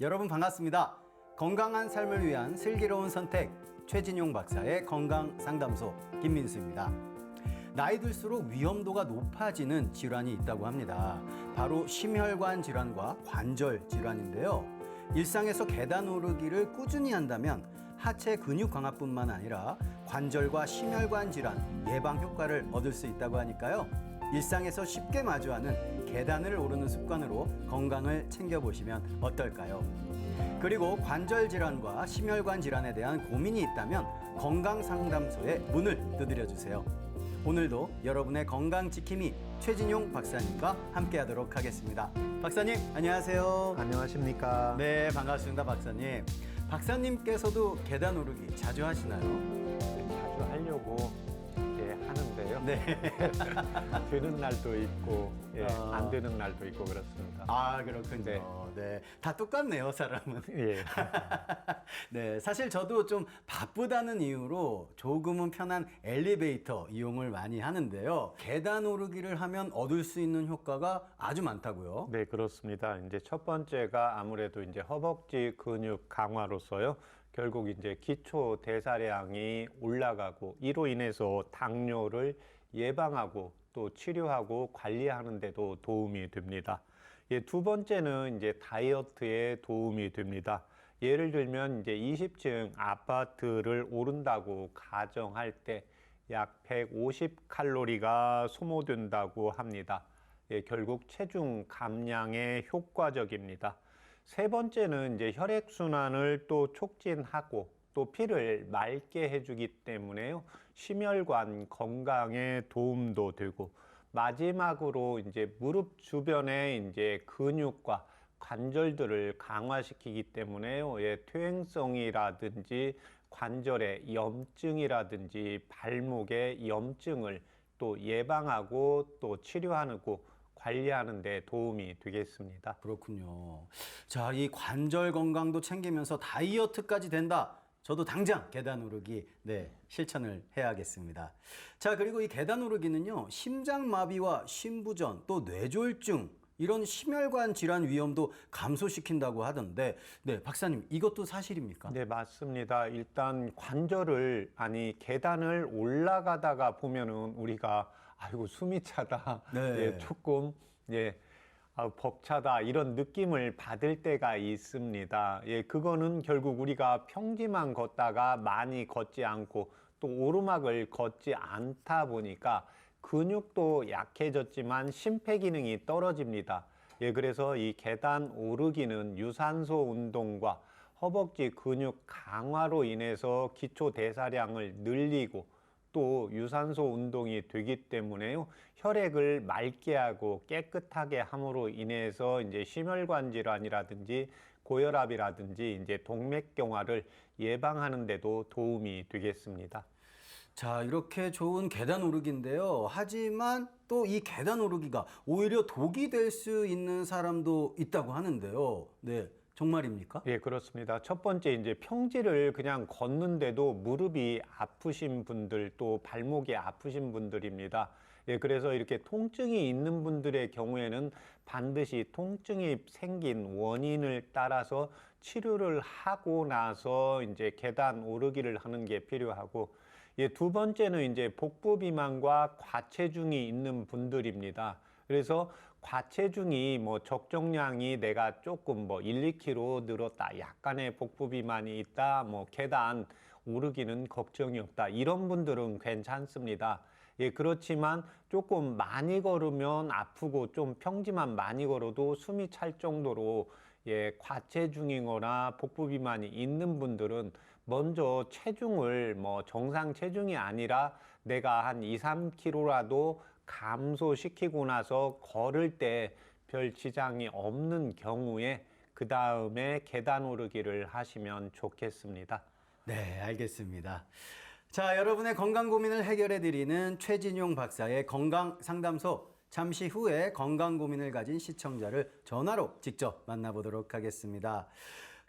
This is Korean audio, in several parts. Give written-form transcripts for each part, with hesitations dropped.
여러분 반갑습니다. 건강한 삶을 위한 슬기로운 선택 최진용 박사의 건강상담소 김민수입니다. 나이 들수록 위험도가 높아지는 질환이 있다고 합니다. 바로 심혈관 질환과 관절 질환인데요. 일상에서 계단 오르기를 꾸준히 한다면 하체 근육 강화뿐만 아니라 관절과 심혈관 질환 예방 효과를 얻을 수 있다고 하니까요. 일상에서 쉽게 마주하는 계단을 오르는 습관으로 건강을 챙겨보시면 어떨까요? 그리고 관절 질환과 심혈관 질환에 대한 고민이 있다면 건강상담소에 문을 두드려 주세요. 오늘도 여러분의 건강 지킴이 최진용 박사님과 함께하도록 하겠습니다. 박사님, 안녕하세요. 안녕하십니까? 네, 반갑습니다, 박사님. 박사님께서도 계단 오르기 자주 하시나요? 자주 하려고 하는데요. 네. 되는 날도 있고 안 되는 날도 있고 그렇습니다. 아, 그렇군요. 네. 다 똑같네요, 사람은. 예. 네, 사실 저도 좀 바쁘다는 이유로 조금은 편한 엘리베이터 이용을 많이 하는데요. 계단 오르기를 하면 얻을 수 있는 효과가 아주 많다고요. 네, 그렇습니다. 이제 첫 번째가 아무래도 이제 허벅지 근육 강화로서요. 결국 이제 기초 대사량이 올라가고 이로 인해서 당뇨를 예방하고 또 치료하고 관리하는 데도 도움이 됩니다. 두 번째는 이제 다이어트에 도움이 됩니다. 예를 들면 이제 20층 아파트를 오른다고 가정할 때 약 150칼로리가 소모된다고 합니다. 결국 체중 감량에 효과적입니다. 세 번째는 이제 혈액순환을 또 촉진하고 또 피를 맑게 해주기 때문에요. 심혈관 건강에 도움도 되고 마지막으로 이제 무릎 주변에 이제 근육과 관절들을 강화시키기 때문에요. 퇴행성이라든지 관절의 염증이라든지 발목의 염증을 또 예방하고 또 치료하고 관리하는 데 도움이 되겠습니다. 그렇군요. 자, 이 관절 건강도 챙기면서 다이어트까지 된다. 저도 당장 계단 오르기 실천을 해야겠습니다. 자, 그리고 이 계단 오르기는요. 심장마비와 심부전 또 뇌졸중 이런 심혈관 질환 위험도 감소시킨다고 하던데 박사님 이것도 사실입니까? 네, 맞습니다. 일단 계단을 올라가다가 보면은 우리가 아이고 숨이 차다. 조금 벅차다 이런 느낌을 받을 때가 있습니다. 그거는 결국 우리가 평지만 걷다가 많이 걷지 않고 또 오르막을 걷지 않다 보니까 근육도 약해졌지만 심폐기능이 떨어집니다. 그래서 이 계단 오르기는 유산소 운동과 허벅지 근육 강화로 인해서 기초 대사량을 늘리고 또 유산소 운동이 되기 때문에요. 혈액을 맑게 하고 깨끗하게 함으로 인해서 이제 심혈관 질환이라든지 고혈압이라든지 이제 동맥경화를 예방하는 데도 도움이 되겠습니다. 자, 이렇게 좋은 계단 오르기인데요. 하지만 또 이 계단 오르기가 오히려 독이 될 수 있는 사람도 있다고 하는데요. 네, 정말입니까? 예, 그렇습니다. 첫 번째 이제 평지를 그냥 걷는데도 무릎이 아프신 분들 또 발목이 아프신 분들입니다. 그래서 이렇게 통증이 있는 분들의 경우에는 반드시 통증이 생긴 원인을 따라서 치료를 하고 나서 이제 계단 오르기를 하는 게 필요하고 두 번째는 이제 복부 비만과 과체중이 있는 분들입니다. 그래서 과체중이 적정량이 내가 조금 1, 2kg 늘었다. 약간의 복부 비만이 있다. 계단 오르기는 걱정이 없다. 이런 분들은 괜찮습니다. 그렇지만 조금 많이 걸으면 아프고 좀 평지만 많이 걸어도 숨이 찰 정도로 과체중이거나 복부 비만이 있는 분들은 먼저 체중을 정상 체중이 아니라 내가 한 2, 3kg라도 감소시키고 나서 걸을 때 별 지장이 없는 경우에 그 다음에 계단 오르기를 하시면 좋겠습니다. 네, 알겠습니다. 자, 여러분의 건강 고민을 해결해 드리는 최진용 박사의 건강상담소. 잠시 후에 건강 고민을 가진 시청자를 전화로 직접 만나보도록 하겠습니다.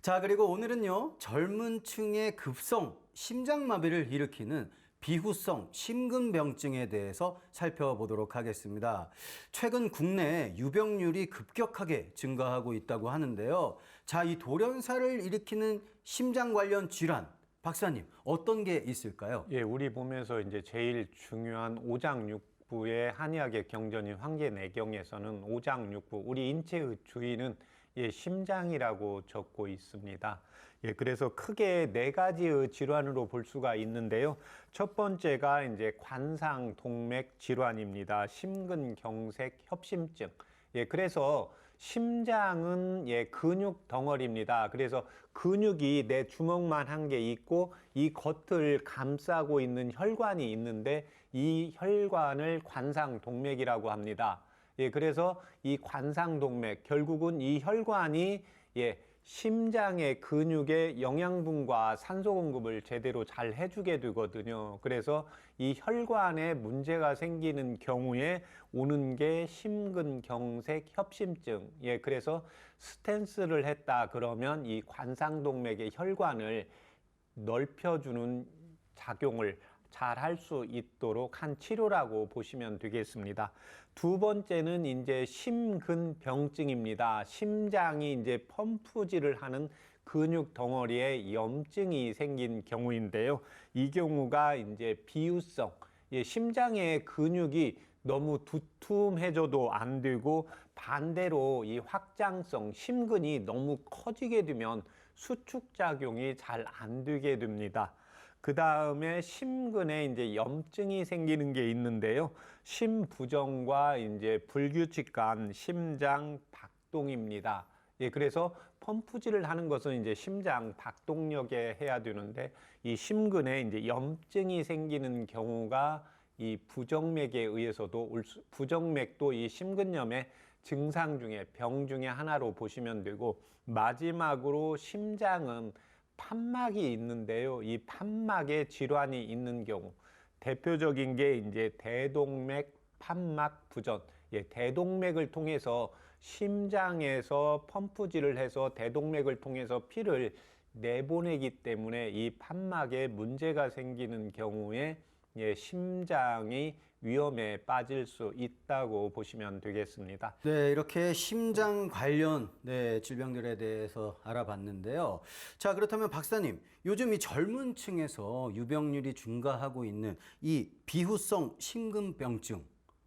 자, 그리고 오늘은요, 젊은 층의 급성 심장마비를 일으키는 비후성 심근병증에 대해서 살펴보도록 하겠습니다. 최근 국내 유병률이 급격하게 증가하고 있다고 하는데요. 자, 이 돌연사를 일으키는 심장 관련 질환, 박사님, 어떤 게 있을까요? 예, 우리 몸에서 이제 제일 중요한 오장육부의 한의학의 경전인 황계내경에서는 오장육부, 우리 인체의 주인은 예, 심장이라고 적고 있습니다. 예, 그래서 크게 네 가지의 질환으로 볼 수가 있는데요. 첫 번째가 이제 관상동맥 질환입니다. 심근경색 협심증. 예, 그래서 심장은 예, 근육 덩어리입니다. 그래서 근육이 내 주먹만 한 게 있고 이 겉을 감싸고 있는 혈관이 있는데 이 혈관을 관상동맥이라고 합니다. 예, 그래서 이 관상동맥 결국은 이 혈관이 예, 심장의 근육에 영양분과 산소 공급을 제대로 잘 해주게 되거든요. 그래서 이 혈관에 문제가 생기는 경우에 오는 게 심근경색 협심증. 예, 그래서 스텐스를 했다 그러면 이 관상동맥의 혈관을 넓혀주는 작용을 잘 할 수 있도록 한 치료라고 보시면 되겠습니다. 두 번째는 이제 심근병증입니다. 심장이 이제 펌프질을 하는 근육 덩어리에 염증이 생긴 경우인데요. 이 경우가 이제 비유성, 예, 심장의 근육이 너무 두툼해져도 안 되고 반대로 이 확장성, 심근이 너무 커지게 되면 수축작용이 잘 안 되게 됩니다. 그 다음에 심근에 이제 염증이 생기는 게 있는데요. 심부정과 이제 불규칙한 심장 박동입니다. 예, 그래서 펌프질을 하는 것은 이제 심장 박동력에 해야 되는데 이 심근에 이제 염증이 생기는 경우가 이 부정맥에 의해서도 부정맥도 이 심근염의 증상 중에 병 중에 하나로 보시면 되고 마지막으로 심장은 판막이 있는데요. 이 판막에 질환이 있는 경우 대표적인 게 이제 대동맥 판막 부전. 예, 대동맥을 통해서 심장에서 펌프질을 해서 대동맥을 통해서 피를 내보내기 때문에 이 판막에 문제가 생기는 경우에 예, 심장이 위험에 빠질 수 있다고 보시면 되겠습니다. 네, 이렇게 심장 관련 질병들에 대해서 알아봤는데요. 자, 그렇다면 박사님, 요즘 이 젊은 층에서 유병률이 증가하고 있는 이 비후성 심근병증,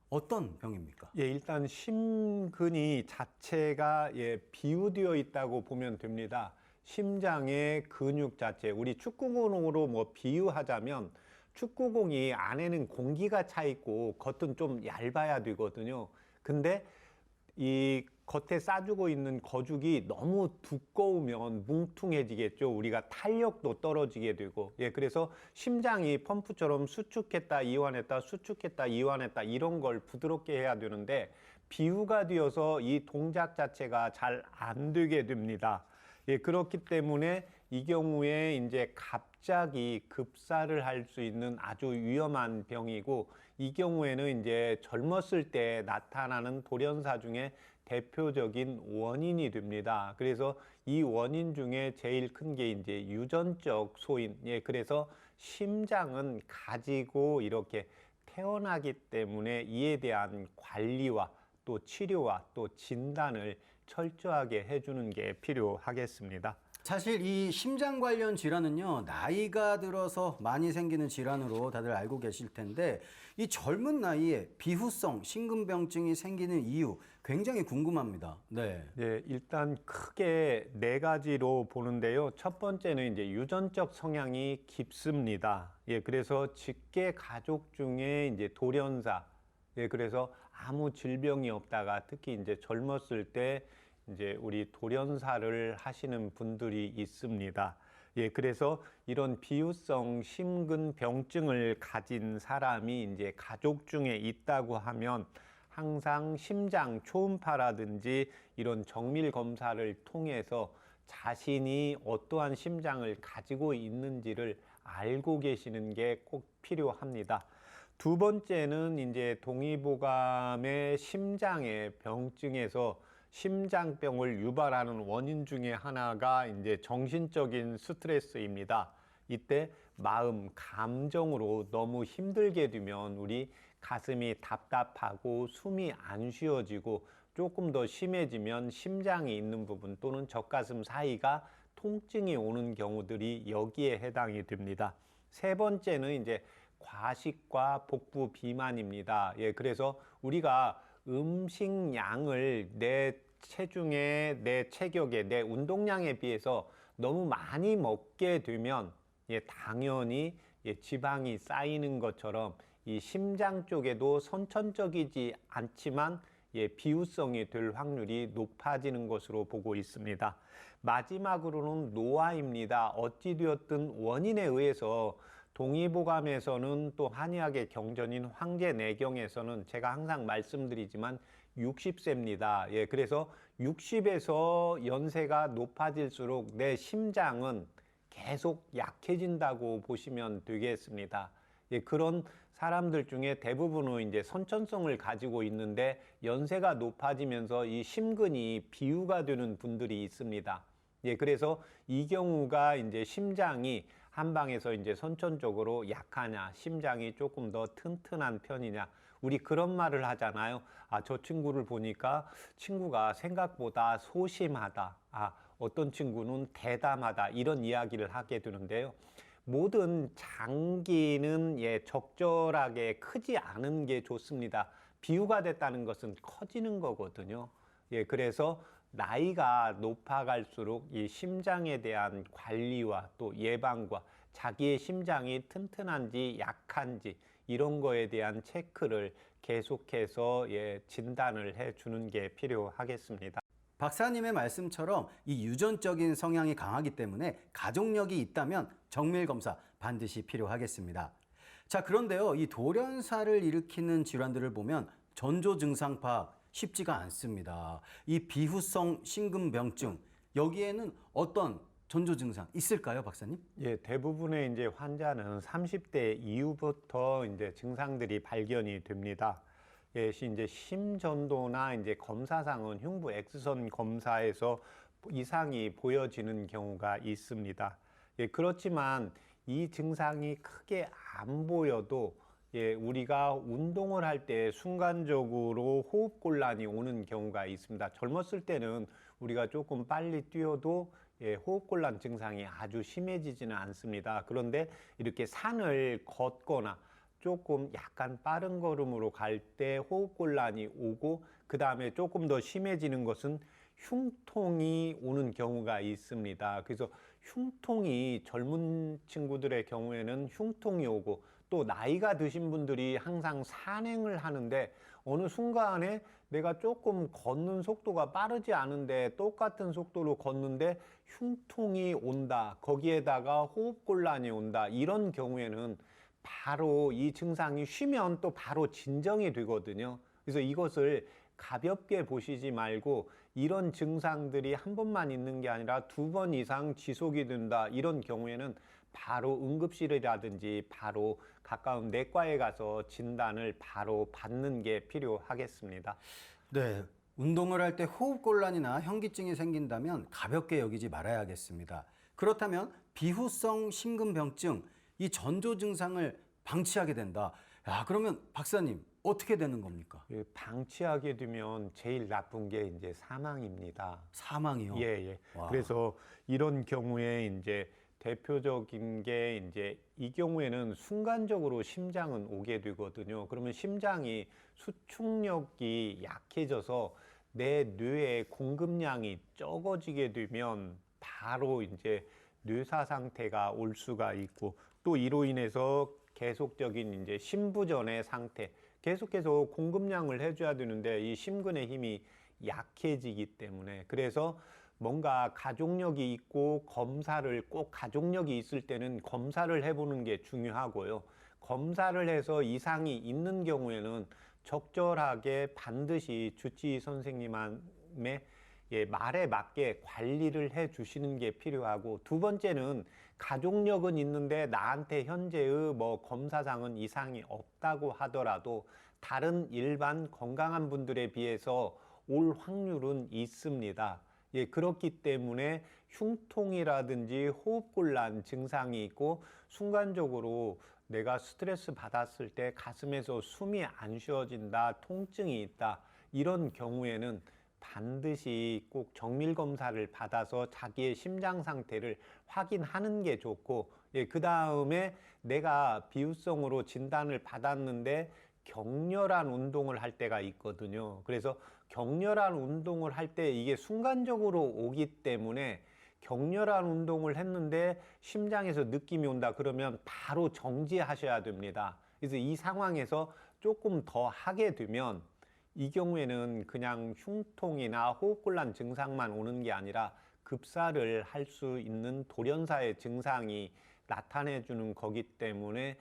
어떤 병입니까? 예, 일단 심근이 자체가 예, 비유되어 있다고 보면 됩니다. 심장의 근육 자체, 우리 축구공으로 뭐 비유하자면 축구공이 안에는 공기가 차 있고 겉은 좀 얇아야 되거든요. 근데 이 겉에 싸주고 있는 거죽이 너무 두꺼우면 뭉퉁해지겠죠. 우리가 탄력도 떨어지게 되고. 예, 그래서 심장이 펌프처럼 수축했다, 이완했다, 수축했다, 이완했다 이런 걸 부드럽게 해야 되는데 비유가 되어서 이 동작 자체가 잘 안 되게 됩니다. 예, 그렇기 때문에 이 경우에 이제 갑자기 급사를 할 수 있는 아주 위험한 병이고 이 경우에는 이제 젊었을 때 나타나는 돌연사 중에 대표적인 원인이 됩니다. 그래서 이 원인 중에 제일 큰 게 이제 유전적 소인. 예, 그래서 심장은 가지고 이렇게 태어나기 때문에 이에 대한 관리와 또 치료와 또 진단을 철저하게 해주는 게 필요하겠습니다. 사실 이 심장 관련 질환은요, 나이가 들어서 많이 생기는 질환으로 다들 알고 계실 텐데, 이 젊은 나이에 비후성 심근병증이 생기는 이유 굉장히 궁금합니다. 네. 네, 일단 크게 네 가지로 보는데요. 첫 번째는 이제 유전적 성향이 깊습니다. 예, 그래서 직계 가족 중에 이제 돌연사, 예, 그래서 아무 질병이 없다가 특히 이제 젊었을 때 이제 우리 돌연사를 하시는 분들이 있습니다. 예, 그래서 이런 비후성 심근병증을 가진 사람이 이제 가족 중에 있다고 하면 항상 심장 초음파라든지 이런 정밀 검사를 통해서 자신이 어떠한 심장을 가지고 있는지를 알고 계시는 게 꼭 필요합니다. 두 번째는 이제 동의보감의 심장의 병증에서 심장병을 유발하는 원인 중에 하나가 이제 정신적인 스트레스입니다. 이때 마음, 감정으로 너무 힘들게 되면 우리 가슴이 답답하고 숨이 안 쉬어지고 조금 더 심해지면 심장이 있는 부분 또는 젖가슴 사이가 통증이 오는 경우들이 여기에 해당이 됩니다. 세 번째는 이제 과식과 복부 비만입니다. 예, 그래서 우리가 음식량을 내 체중에, 내 체격에, 내 운동량에 비해서 너무 많이 먹게 되면 예, 당연히 예, 지방이 쌓이는 것처럼 이 심장 쪽에도 선천적이지 않지만 예, 비후성이 될 확률이 높아지는 것으로 보고 있습니다. 마지막으로는 노화입니다. 어찌되었든 원인에 의해서 동의보감에서는 또 한의학의 경전인 황제내경에서는 제가 항상 말씀드리지만 60세입니다. 예, 그래서 60에서 연세가 높아질수록 내 심장은 계속 약해진다고 보시면 되겠습니다. 예, 그런 사람들 중에 대부분은 이제 선천성을 가지고 있는데 연세가 높아지면서 이 심근이 비후가 되는 분들이 있습니다. 예, 그래서 이 경우가 이제 심장이 한방에서 이제 선천적으로 약하냐, 심장이 조금 더 튼튼한 편이냐, 우리 그런 말을 하잖아요. 아, 저 친구를 보니까 친구가 생각보다 소심하다. 아, 어떤 친구는 대담하다. 이런 이야기를 하게 되는데요. 모든 장기는 예, 적절하게 크지 않은 게 좋습니다. 비후가 됐다는 것은 커지는 거거든요. 예, 그래서 나이가 높아갈수록 이 심장에 대한 관리와 또 예방과 자기의 심장이 튼튼한지 약한지 이런 거에 대한 체크를 계속해서 예, 진단을 해 주는 게 필요하겠습니다. 박사님의 말씀처럼 이 유전적인 성향이 강하기 때문에 가족력이 있다면 정밀 검사 반드시 필요하겠습니다. 자, 그런데요, 이 돌연사를 일으키는 질환들을 보면 전조 증상 파악 쉽지가 않습니다. 이 비후성 심근병증, 여기에는 어떤 전조 증상 있을까요, 박사님? 예, 대부분의 이제 환자는 30대 이후부터 이제 증상들이 발견이 됩니다. 예, 이제 심전도나 이제 검사상은 흉부 X선 검사에서 이상이 보여지는 경우가 있습니다. 예, 그렇지만 이 증상이 크게 안 보여도 예, 우리가 운동을 할 때 순간적으로 호흡곤란이 오는 경우가 있습니다. 젊었을 때는 우리가 조금 빨리 뛰어도 예, 호흡곤란 증상이 아주 심해지지는 않습니다. 그런데 이렇게 산을 걷거나 조금 약간 빠른 걸음으로 갈 때 호흡곤란이 오고 그 다음에 조금 더 심해지는 것은 흉통이 오는 경우가 있습니다. 그래서 흉통이 젊은 친구들의 경우에는 흉통이 오고 또 나이가 드신 분들이 항상 산행을 하는데 어느 순간에 내가 조금 걷는 속도가 빠르지 않은데 똑같은 속도로 걷는데 흉통이 온다. 거기에다가 호흡곤란이 온다. 이런 경우에는 바로 이 증상이 쉬면 또 바로 진정이 되거든요. 그래서 이것을 가볍게 보시지 말고 이런 증상들이 한 번만 있는 게 아니라 2번 이상 지속이 된다. 이런 경우에는 바로 응급실이라든지 바로 가까운 내과에 가서 진단을 바로 받는 게 필요하겠습니다. 네, 운동을 할 때 호흡곤란이나 현기증이 생긴다면 가볍게 여기지 말아야겠습니다. 그렇다면 비후성 심근병증, 이 전조 증상을 방치하게 된다. 야, 그러면 박사님 어떻게 되는 겁니까? 예, 방치하게 되면 제일 나쁜 게 이제 사망입니다. 사망이요? 예, 예. 와. 그래서 이런 경우에 이제 대표적인 게 이제 이 경우에는 순간적으로 심장은 오게 되거든요. 그러면 심장이 수축력이 약해져서 내 뇌의 공급량이 적어지게 되면 바로 이제 뇌사 상태가 올 수가 있고 또 이로 인해서 계속적인 이제 심부전의 상태, 계속해서 공급량을 해줘야 되는데 이 심근의 힘이 약해지기 때문에 그래서 뭔가 가족력이 있고 검사를 꼭 가족력이 있을 때는 검사를 해보는 게 중요하고요. 검사를 해서 이상이 있는 경우에는 적절하게 반드시 주치의 선생님의 예, 말에 맞게 관리를 해 주시는 게 필요하고 두 번째는 가족력은 있는데 나한테 현재의 뭐 검사상은 이상이 없다고 하더라도 다른 일반 건강한 분들에 비해서 올 확률은 있습니다. 예, 그렇기 때문에 흉통이라든지 호흡곤란 증상이 있고 순간적으로 내가 스트레스 받았을 때 가슴에서 숨이 안 쉬어진다, 통증이 있다. 이런 경우에는 반드시 꼭 정밀 검사를 받아서 자기의 심장 상태를 확인하는 게 좋고, 그 다음에 내가 비후성으로 진단을 받았는데 격렬한 운동을 할 때가 있거든요. 그래서 격렬한 운동을 할 때 이게 순간적으로 오기 때문에 격렬한 운동을 했는데 심장에서 느낌이 온다 그러면 바로 정지하셔야 됩니다. 그래서 이 상황에서 조금 더 하게 되면 이 경우에는 그냥 흉통이나 호흡곤란 증상만 오는 게 아니라 급사를 할 수 있는 돌연사의 증상이 나타내 주는 거기 때문에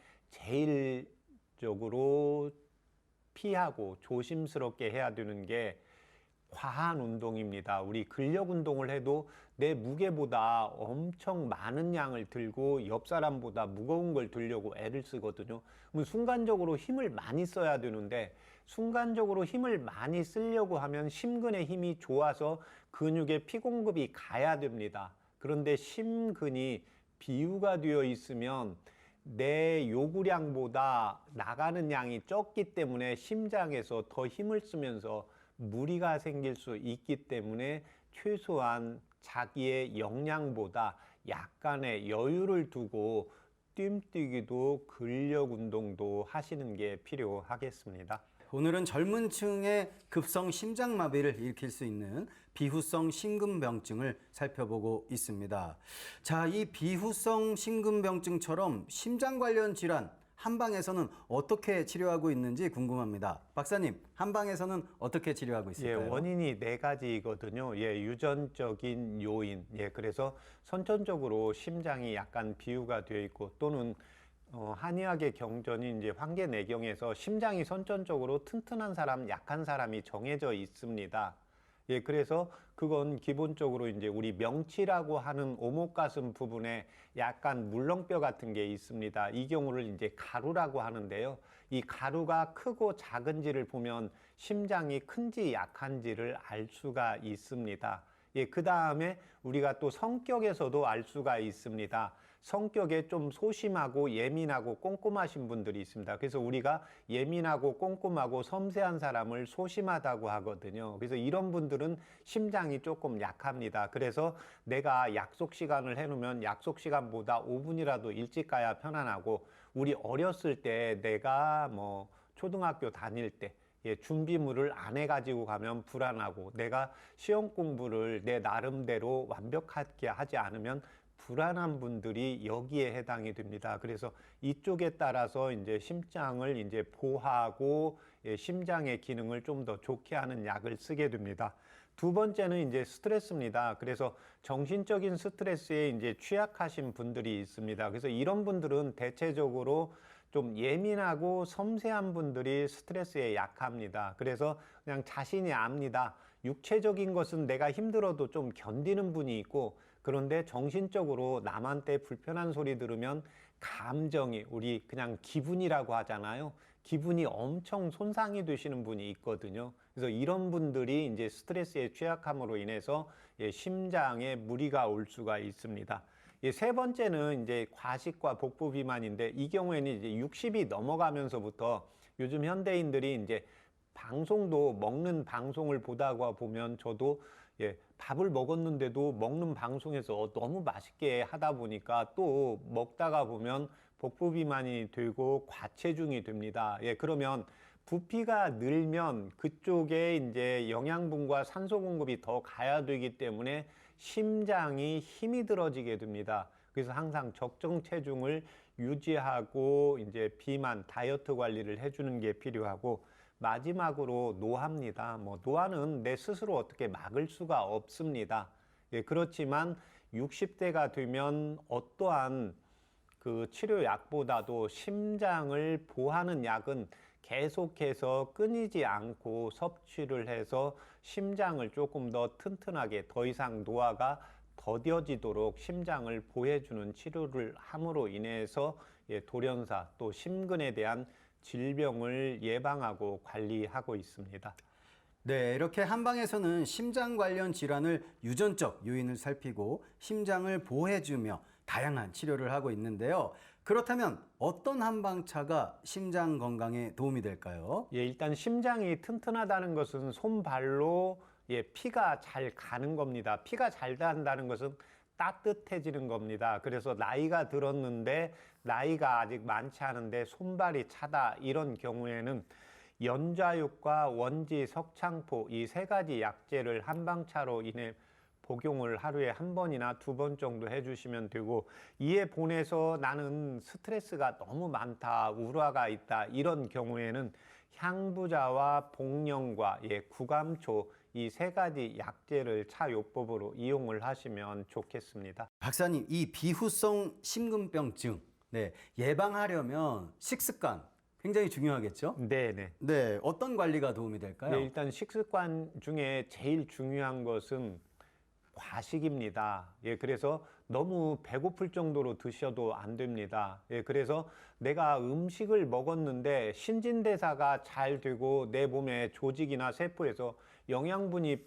제일적으로 피하고 조심스럽게 해야 되는 게 과한 운동입니다. 우리 근력 운동을 해도 내 무게보다 엄청 많은 양을 들고 옆 사람보다 무거운 걸 들려고 애를 쓰거든요. 그럼 순간적으로 힘을 많이 써야 되는데 순간적으로 힘을 많이 쓰려고 하면 심근의 힘이 좋아서 근육에 피 공급이 가야 됩니다. 그런데 심근이 비유가 되어 있으면 내 요구량보다 나가는 양이 적기 때문에 심장에서 더 힘을 쓰면서 무리가 생길 수 있기 때문에 최소한 자기의 역량보다 약간의 여유를 두고 뛰기도 근력 운동도 하시는 게 필요하겠습니다. 오늘은 젊은 층의 급성 심장마비를 일으킬 수 있는 비후성 심근병증을 살펴보고 있습니다. 자, 이 비후성 심근병증처럼 심장 관련 질환 한방에서는 어떻게 치료하고 있는지 궁금합니다. 박사님, 한방에서는 어떻게 치료하고 있을까요? 원인이 네 가지거든요. 유전적인 요인. 그래서 선천적으로 심장이 약간 비유가 되어 있고 또는 한의학의 경전이 이제 황계내경에서 심장이 선천적으로 튼튼한 사람, 약한 사람이 정해져 있습니다. 그래서 그건 기본적으로 이제 우리 명치라고 하는 오목가슴 부분에 약간 물렁뼈 같은 게 있습니다. 이 경우를 이제 가루라고 하는데요. 이 가루가 크고 작은지를 보면 심장이 큰지 약한지를 알 수가 있습니다. 그 다음에 우리가 또 성격에서도 알 수가 있습니다. 성격에 좀 소심하고 예민하고 꼼꼼하신 분들이 있습니다. 그래서 우리가 예민하고 꼼꼼하고 섬세한 사람을 소심하다고 하거든요. 그래서 이런 분들은 심장이 조금 약합니다. 그래서 내가 약속 시간을 해놓으면 약속 시간보다 5분이라도 일찍 가야 편안하고, 우리 어렸을 때 내가 뭐 초등학교 다닐 때 준비물을 안 해가지고 가면 불안하고, 내가 시험 공부를 내 나름대로 완벽하게 하지 않으면 불안한 분들이 여기에 해당이 됩니다. 그래서 이쪽에 따라서 이제 심장을 이제 보호하고 심장의 기능을 좀 더 좋게 하는 약을 쓰게 됩니다. 두 번째는 이제 스트레스입니다. 그래서 정신적인 스트레스에 이제 취약하신 분들이 있습니다. 그래서 이런 분들은 대체적으로 좀 예민하고 섬세한 분들이 스트레스에 약합니다. 그래서 그냥 자신이 압니다. 육체적인 것은 내가 힘들어도 좀 견디는 분이 있고, 그런데 정신적으로 남한테 불편한 소리 들으면 감정이, 우리 그냥 기분이라고 하잖아요. 기분이 엄청 손상이 되시는 분이 있거든요. 그래서 이런 분들이 이제 스트레스에 취약함으로 인해서 심장에 무리가 올 수가 있습니다. 세 번째는 이제 과식과 복부 비만인데, 이 경우에는 이제 60이 넘어가면서부터 요즘 현대인들이 이제 방송도 먹는 방송을 보다가 보면 저도 밥을 먹었는데도 먹는 방송에서 너무 맛있게 하다 보니까 또 먹다가 보면 복부 비만이 되고 과체중이 됩니다. 그러면 부피가 늘면 그쪽에 이제 영양분과 산소 공급이 더 가야 되기 때문에 심장이 힘이 들어지게 됩니다. 그래서 항상 적정 체중을 유지하고 이제 비만, 다이어트 관리를 해주는 게 필요하고, 마지막으로 노화입니다. 노화는 내 스스로 어떻게 막을 수가 없습니다. 그렇지만 60대가 되면 어떠한 그 치료약보다도 심장을 보호하는 약은 계속해서 끊이지 않고 섭취를 해서 심장을 조금 더 튼튼하게, 더 이상 노화가 더뎌지도록 심장을 보호해주는 치료를 함으로 인해서 돌연사 또 심근에 대한 질병을 예방하고 관리하고 있습니다. 네, 이렇게 한방에서는 심장 관련 질환을 유전적 요인을 살피고 심장을 보호해주며 다양한 치료를 하고 있는데요. 그렇다면 어떤 한방차가 심장 건강에 도움이 될까요? 예, 일단 심장이 튼튼하다는 것은 손발로 피가 잘 가는 겁니다. 피가 잘 간다는 것은 따뜻해지는 겁니다. 그래서 나이가 들었는데 나이가 아직 많지 않은데 손발이 차다 이런 경우에는 연좌육과 원지, 석창포 이 세 가지 약재를 한방차로 인해 복용을 하루에 한 번이나 두 번 정도 해주시면 되고, 이에 본해서 나는 스트레스가 너무 많다, 우라가 있다 이런 경우에는 향부자와 복령과 구감초 이 세 가지 약재를 차요법으로 이용을 하시면 좋겠습니다. 박사님, 이 비후성 심근병증 예방하려면 식습관 굉장히 중요하겠죠? 네네. 네, 어떤 관리가 도움이 될까요? 일단 식습관 중에 제일 중요한 것은 과식입니다. 그래서 너무 배고플 정도로 드셔도 안 됩니다. 그래서 내가 음식을 먹었는데 신진대사가 잘 되고 내 몸의 조직이나 세포에서 영양분이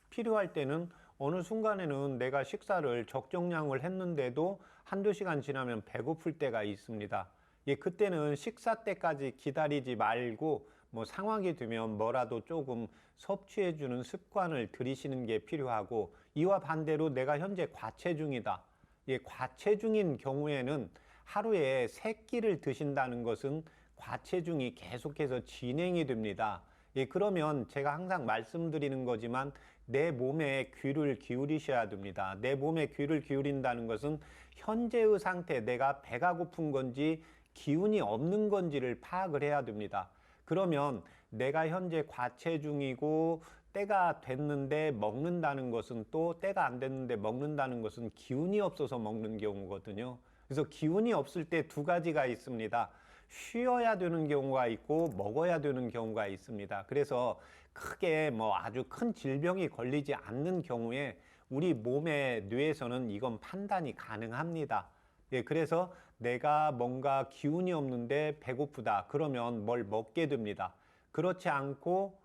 필요할 때는 어느 순간에는 내가 식사를 적정량을 했는데도 한두 시간 지나면 배고플 때가 있습니다. 그때는 식사 때까지 기다리지 말고 상황이 되면 뭐라도 조금 섭취해주는 습관을 들이시는 게 필요하고, 이와 반대로 내가 현재 과체중이다. 과체중인 경우에는 하루에 3끼를 드신다는 것은 과체중이 계속해서 진행이 됩니다. 그러면 제가 항상 말씀드리는 거지만 내 몸에 귀를 기울이셔야 됩니다. 내 몸에 귀를 기울인다는 것은 현재의 상태, 내가 배가 고픈 건지 기운이 없는 건지를 파악을 해야 됩니다. 그러면 내가 현재 과체중이고 때가 됐는데 먹는다는 것은, 또 때가 안 됐는데 먹는다는 것은 기운이 없어서 먹는 경우거든요. 그래서 기운이 없을 때 두 가지가 있습니다. 쉬어야 되는 경우가 있고 먹어야 되는 경우가 있습니다. 그래서 크게 아주 큰 질병이 걸리지 않는 경우에 우리 몸의 뇌에서는 이건 판단이 가능합니다. 그래서 내가 뭔가 기운이 없는데 배고프다 그러면 뭘 먹게 됩니다. 그렇지 않고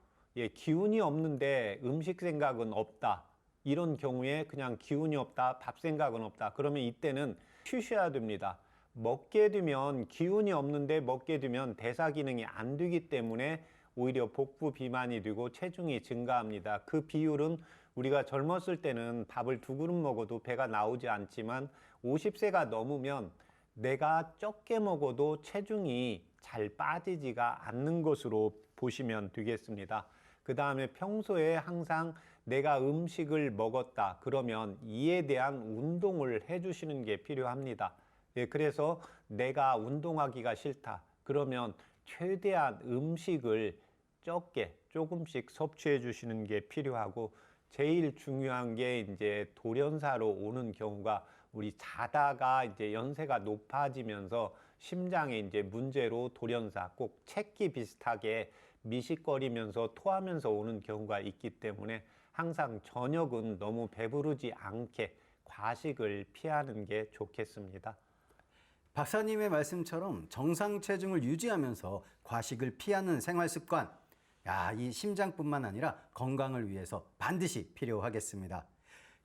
기운이 없는데 음식 생각은 없다, 이런 경우에 그냥 기운이 없다, 밥 생각은 없다, 그러면 이때는 쉬셔야 됩니다. 먹게 되면, 기운이 없는데 먹게 되면 대사 기능이 안 되기 때문에 오히려 복부 비만이 되고 체중이 증가합니다. 그 비율은 우리가 젊었을 때는 밥을 2그릇 먹어도 배가 나오지 않지만 50세가 넘으면 내가 적게 먹어도 체중이 잘 빠지지가 않는 것으로 보시면 되겠습니다. 그 다음에 평소에 항상 내가 음식을 먹었다 그러면 이에 대한 운동을 해주시는 게 필요합니다. 그래서 내가 운동하기가 싫다 그러면 최대한 음식을 적게 조금씩 섭취해 주시는 게 필요하고, 제일 중요한 게 이제 돌연사로 오는 경우가, 우리 자다가 이제 연세가 높아지면서 심장에 이제 문제로 돌연사, 꼭 체기 비슷하게 미식거리면서 토하면서 오는 경우가 있기 때문에 항상 저녁은 너무 배부르지 않게 과식을 피하는 게 좋겠습니다. 박사님의 말씀처럼 정상 체중을 유지하면서 과식을 피하는 생활 습관, 이 심장뿐만 아니라 건강을 위해서 반드시 필요하겠습니다.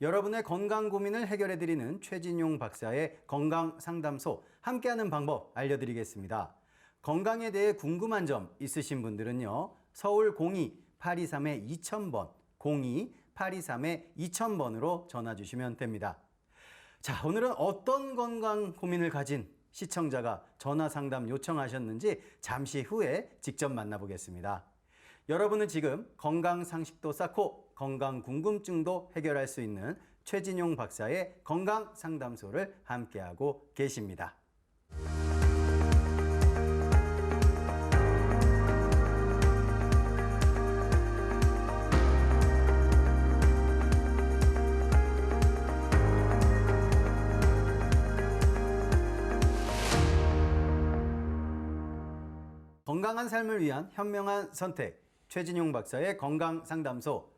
여러분의 건강 고민을 해결해드리는 최진용 박사의 건강상담소, 함께하는 방법 알려드리겠습니다. 건강에 대해 궁금한 점 있으신 분들은요, 서울 02-823-2000번, 02-823-2000번으로 전화 주시면 됩니다. 자, 오늘은 어떤 건강 고민을 가진 시청자가 전화 상담 요청하셨는지 잠시 후에 직접 만나보겠습니다. 여러분은 지금 건강 상식도 쌓고 건강 궁금증도 해결할 수 있는 최진용 박사의 건강 상담소를 함께하고 계십니다. 건강한 삶을 위한 현명한 선택, 최진용 박사의 건강상담소.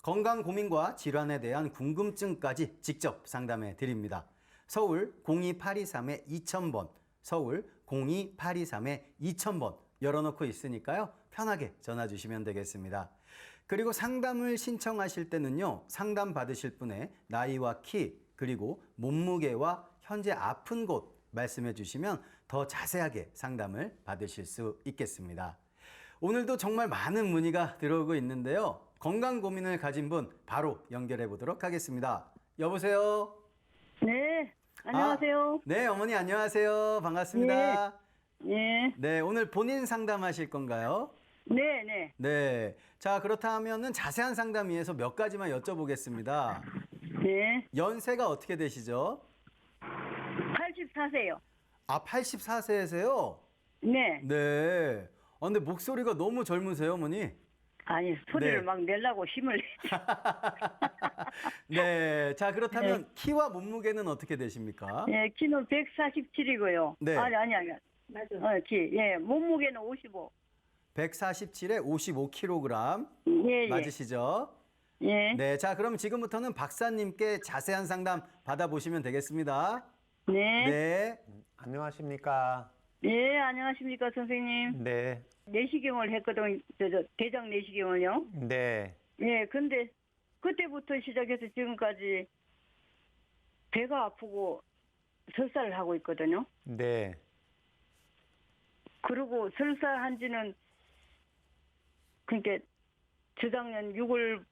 건강 고민과 질환에 대한 궁금증까지 직접 상담해 드립니다. 서울 02-823-2000번, 서울 02-823-2000번 열어놓고 있으니까요, 편하게 전화 주시면 되겠습니다. 그리고 상담을 신청하실 때는요, 상담 받으실 분의 나이와 키, 그리고 몸무게와 현재 아픈 곳 말씀해 주시면 더 자세하게 상담을 받으실 수 있겠습니다. 오늘도 정말 많은 문의가 들어오고 있는데요. 건강 고민을 가진 분 바로 연결해 보도록 하겠습니다. 여보세요? 네, 안녕하세요. 네, 어머니 안녕하세요. 반갑습니다. 예, 네, 오늘 본인 상담하실 건가요? 네, 네, 네. 자, 그렇다면은 자세한 상담 위해서 몇 가지만 여쭤보겠습니다. 네. 연세가 어떻게 되시죠? 84세요. 아, 84세세요? 네. 네. 근데 목소리가 너무 젊으세요, 어머니? 아니, 소리를 네. 막 내려고 힘을 내. 네. 자, 그렇다면 키와 몸무게는 어떻게 되십니까? 예, 키는 147이고요. 네. 아니. 맞아. 키. 예, 몸무게는 55. 147에 55kg 예, 예. 맞으시죠? 예. 네. 자, 그럼 지금부터는 박사님께 자세한 상담 받아보시면 되겠습니다. 네. 네. 안녕하십니까? 예, 안녕하십니까, 선생님. 네. 내시경을 했거든, 대장 내시경을요. 네. 예, 근데 그때부터 시작해서 지금까지 배가 아프고 설사를 하고 있거든요. 네. 그리고 설사한 지는 그러니까 저작년 6월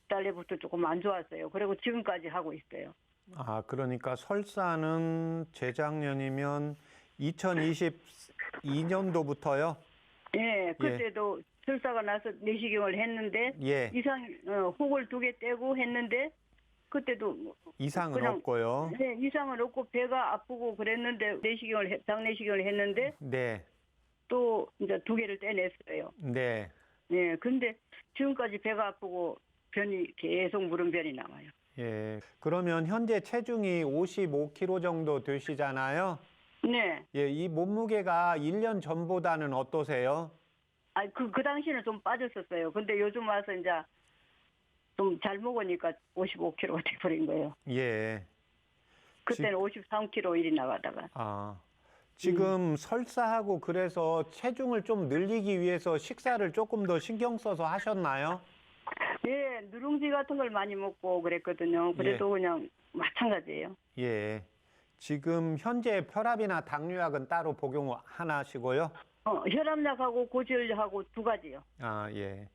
달에부터 조금 안 좋았어요. 그리고 지금까지 하고 있어요. 아, 그러니까 설사는 재작년이면 2022년도부터요? 예, 그때도 설사가 나서 내시경을 했는데 예. 혹을 2개 떼고 했는데 그때도 이상은 그냥- 없고요. 네, 이상은 없고 배가 아프고 그랬는데 장내시경을 했는데 네. 또 이제 2개를 떼냈어요. 네. 예, 근데 지금까지 배가 아프고 변이 계속 물음변이 나와요. 예. 그러면 현재 체중이 55kg 정도 되시잖아요. 네. 예, 이 몸무게가 1년 전보다는 어떠세요? 그 당시에는 좀 빠졌었어요. 근데 요즘 와서 이제 좀 잘 먹으니까 55kg가 돼버린 거예요. 예. 그때는 53kg 일이 나가다가. 아. 지금 설사하고 그래서 체중을 좀 늘리기 위해서 식사를 조금 더 신경 써서 하셨나요? 예, 누룽지 같은 걸 많이 먹고 그랬거든요. 그래도 그냥 마찬가지예요. 예. 지금 현재 혈압이나 당뇨약은 따로 복용 안 하시고요? 혈압약하고 고지혈약하고 2가지요. 아, 예.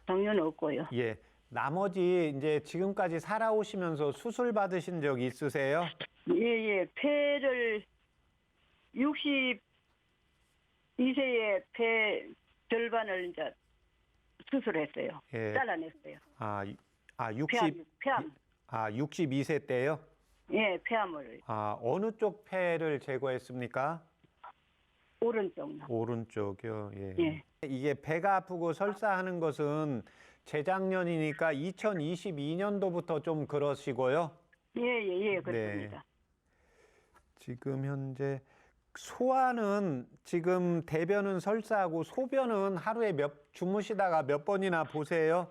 당뇨는 없고요. 예. 나머지 이제 지금까지 살아오시면서 수술 받으신 적 있으세요? 예, 폐를 62세에 폐 절반을 이제 수술했어요. 예. 잘라냈어요. 아, 60, 폐암. 62세 때요? 예, 폐암을 아, 어느 쪽 폐를 제거했습니까? 오른쪽. 오른쪽이요. 예. 예. 이게 배가 아프고 설사하는 것은 재작년이니까 2022년도부터 좀 그러시고요. 예, 그렇습니다. 지금 현재 소화는 지금 대변은 설사하고 소변은 하루에 주무시다가 몇 번이나 보세요?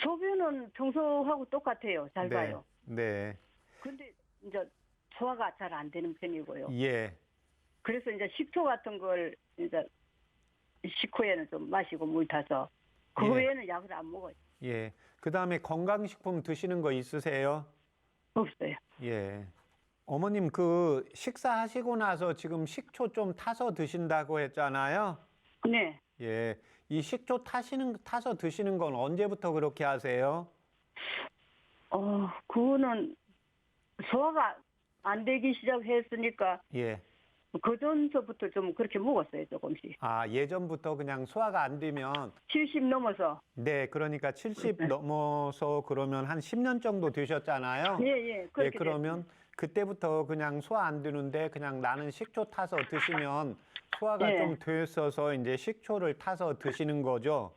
소변은 평소하고 똑같아요. 잘 네. 봐요. 네. 근데 이제 소화가 잘 안 되는 편이고요. 예. 그래서 이제 식초 같은 걸 이제 식후에는 좀 마시고 물 타서 그 예. 외에는 약을 안 먹어요. 예. 그다음에 건강식품 드시는 거 있으세요? 없어요. 예. 어머님 그 식사하시고 나서 지금 식초 좀 타서 드신다고 했잖아요. 네. 예. 이 식초 타서 드시는 건 언제부터 그렇게 하세요? 그거는 소화가 안 되기 시작했으니까 예. 그 전서부터 좀 그렇게 먹었어요, 조금씩. 아, 예전부터 그냥 소화가 안 되면 70 넘어서. 네, 그러니까 70 넘어서 그러면 한 10년 정도 되셨잖아요. 예, 그렇게 예, 그러면 그때부터 그냥 소화 안 되는데 그냥 나는 식초 타서 드시면 소화가 예. 좀 됐어서 이제 식초를 타서 드시는 거죠.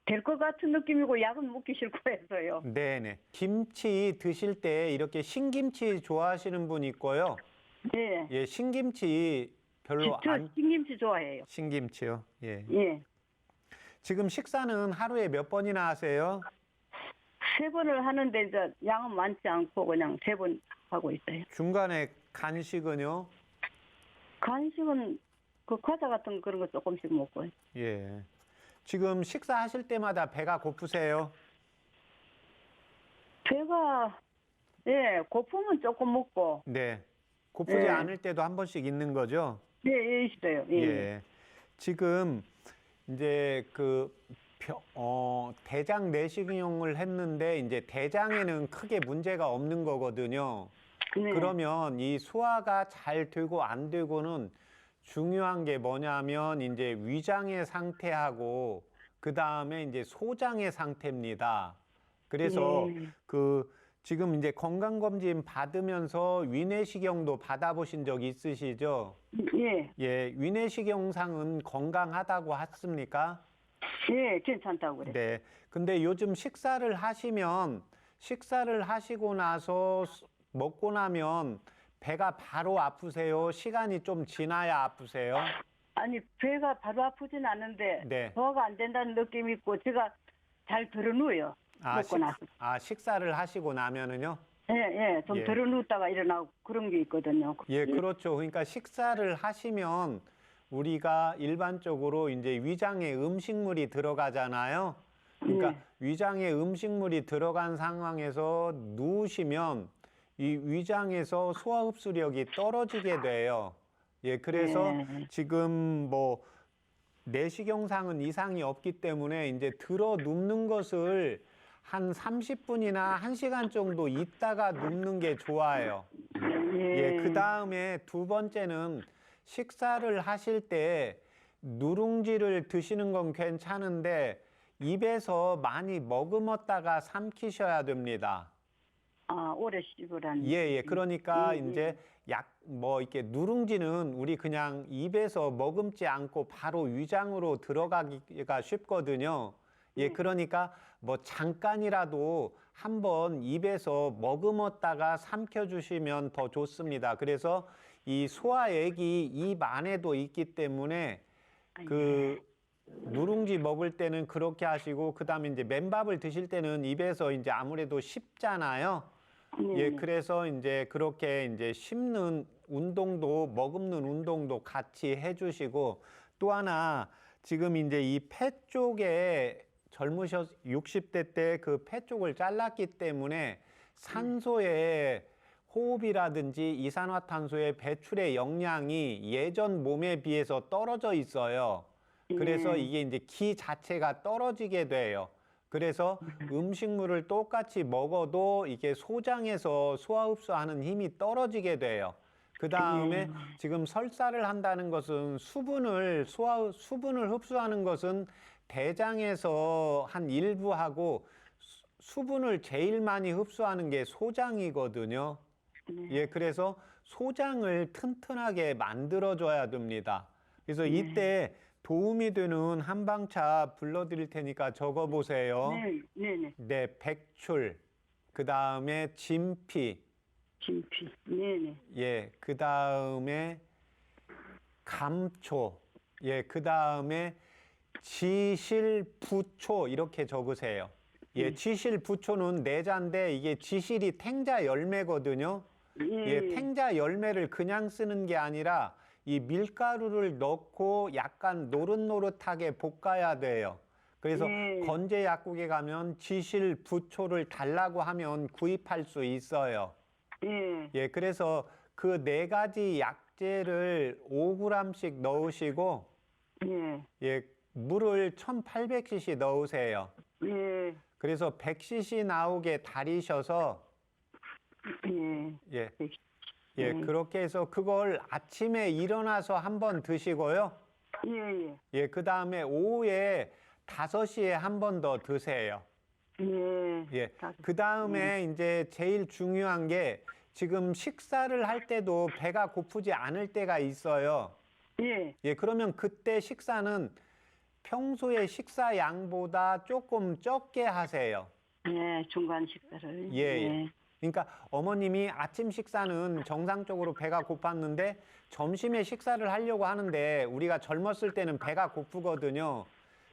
될 것 같은 느낌이고 약은 먹기 싫고 해서요. 네네. 김치 드실 때 이렇게 신김치 좋아하시는 분 있고요. 예. 예, 신김치 별로 저 안 신김치 좋아해요. 신김치요. 예. 예. 지금 식사는 하루에 몇 번이나 하세요? 3번을 하는데 이제 양은 많지 않고 그냥 3번 하고 있어요. 중간에 간식은요? 간식은 그 과자 같은 그런 거 조금씩 먹고요. 예. 지금 식사하실 때마다 배가 고프세요? 배가 고프면 조금 먹고 네. 고프지 예. 않을 때도 한 번씩 있는 거죠? 네, 예, 있어요. 예. 예. 지금 이제 대장 내시경을 했는데 이제 대장에는 크게 문제가 없는 거거든요. 네. 그러면 이 소화가 잘 되고 안 되고는 중요한 게 뭐냐면 이제 위장의 상태하고 그 다음에 이제 소장의 상태입니다. 그래서 예. 지금 이제 건강검진 받으면서 위내시경도 받아보신 적 있으시죠? 예. 예, 위내시경상은 건강하다고 하십니까? 예, 괜찮다고 그래. 네. 근데 요즘 식사를 하시고 나서 먹고 나면 배가 바로 아프세요? 시간이 좀 지나야 아프세요? 아니, 배가 바로 아프진 않은데 네. 소화가 안 된다는 느낌이 있고 제가 잘 들어누워요. 먹고 나서. 식사를 하시고 나면은요? 예, 예. 좀 예. 들어누웠다가 일어나고 그런 게 있거든요. 예, 그렇죠. 그러니까 식사를 하시면 우리가 일반적으로 이제 위장에 음식물이 들어가잖아요. 그러니까 네. 위장에 음식물이 들어간 상황에서 누우시면 이 위장에서 소화 흡수력이 떨어지게 돼요. 예, 그래서 네. 지금 뭐 내시경상은 이상이 없기 때문에 이제 들어 눕는 것을 한 30분이나 1시간 정도 있다가 눕는 게 좋아요. 예, 그 다음에 두 번째는 식사를 하실 때 누룽지를 드시는 건 괜찮은데 입에서 많이 머금었다가 삼키셔야 됩니다. 아, 오래 씹으라는. 예. 그러니까 예, 예. 이제 이렇게 누룽지는 우리 그냥 입에서 머금지 않고 바로 위장으로 들어가기가 쉽거든요. 예, 그러니까 뭐 잠깐이라도 한번 입에서 머금었다가 삼켜주시면 더 좋습니다. 그래서 이 소화액이 입 안에도 있기 때문에 누룽지 먹을 때는 그렇게 하시고, 그 다음에 이제 맨밥을 드실 때는 입에서 이제 아무래도 씹잖아요. 예, 그래서 이제 그렇게 이제 씹는 운동도, 머금는 운동도 같이 해주시고, 또 하나, 지금 이제 이 폐 쪽에 60대 때 그 폐 쪽을 잘랐기 때문에 산소의 호흡이라든지 이산화탄소의 배출의 역량이 예전 몸에 비해서 떨어져 있어요. 그래서 이게 이제 기 자체가 떨어지게 돼요. 그래서 음식물을 똑같이 먹어도 이게 소장에서 소화 흡수하는 힘이 떨어지게 돼요. 그 다음에 지금 설사를 한다는 것은 수분을 흡수하는 것은 대장에서 한 일부 하고 수분을 제일 많이 흡수하는 게 소장이거든요. 예, 그래서 소장을 튼튼하게 만들어줘야 됩니다. 그래서 이때 도움이 되는 한방차 불러드릴 테니까 적어보세요. 네. 네, 백출, 그 다음에 진피, 진피. 네네. 예, 그 다음에 감초, 예, 그 다음에 지실부초 이렇게 적으세요. 예, 지실부초는 내자인데 이게 지실이 탱자 열매거든요. 예, 탱자 열매를 그냥 쓰는 게 아니라 이 밀가루를 넣고 약간 노릇노릇하게 볶아야 돼요. 그래서 건재 약국에 가면 지실부초를 달라고 하면 구입할 수 있어요. 예, 그래서 그 4가지 약재를 5g씩 넣으시고, 예, 물을 1800cc 넣으세요. 그래서 100cc 나오게 달이셔서, 예, 그렇게 해서 그걸 아침에 일어나서 한번 드시고요. 예, 그 다음에 오후에 5시에 한 번 더 드세요. 예, 그 다음에 이제 제일 중요한 게 지금 식사를 할 때도 배가 고프지 않을 때가 있어요. 예, 그러면 그때 식사는 평소에 식사 양보다 조금 적게 하세요. 중간 식사를. 예. 그러니까 어머님이 아침 식사는 정상적으로 배가 고팠는데 점심에 식사를 하려고 하는데 우리가 젊었을 때는 배가 고프거든요.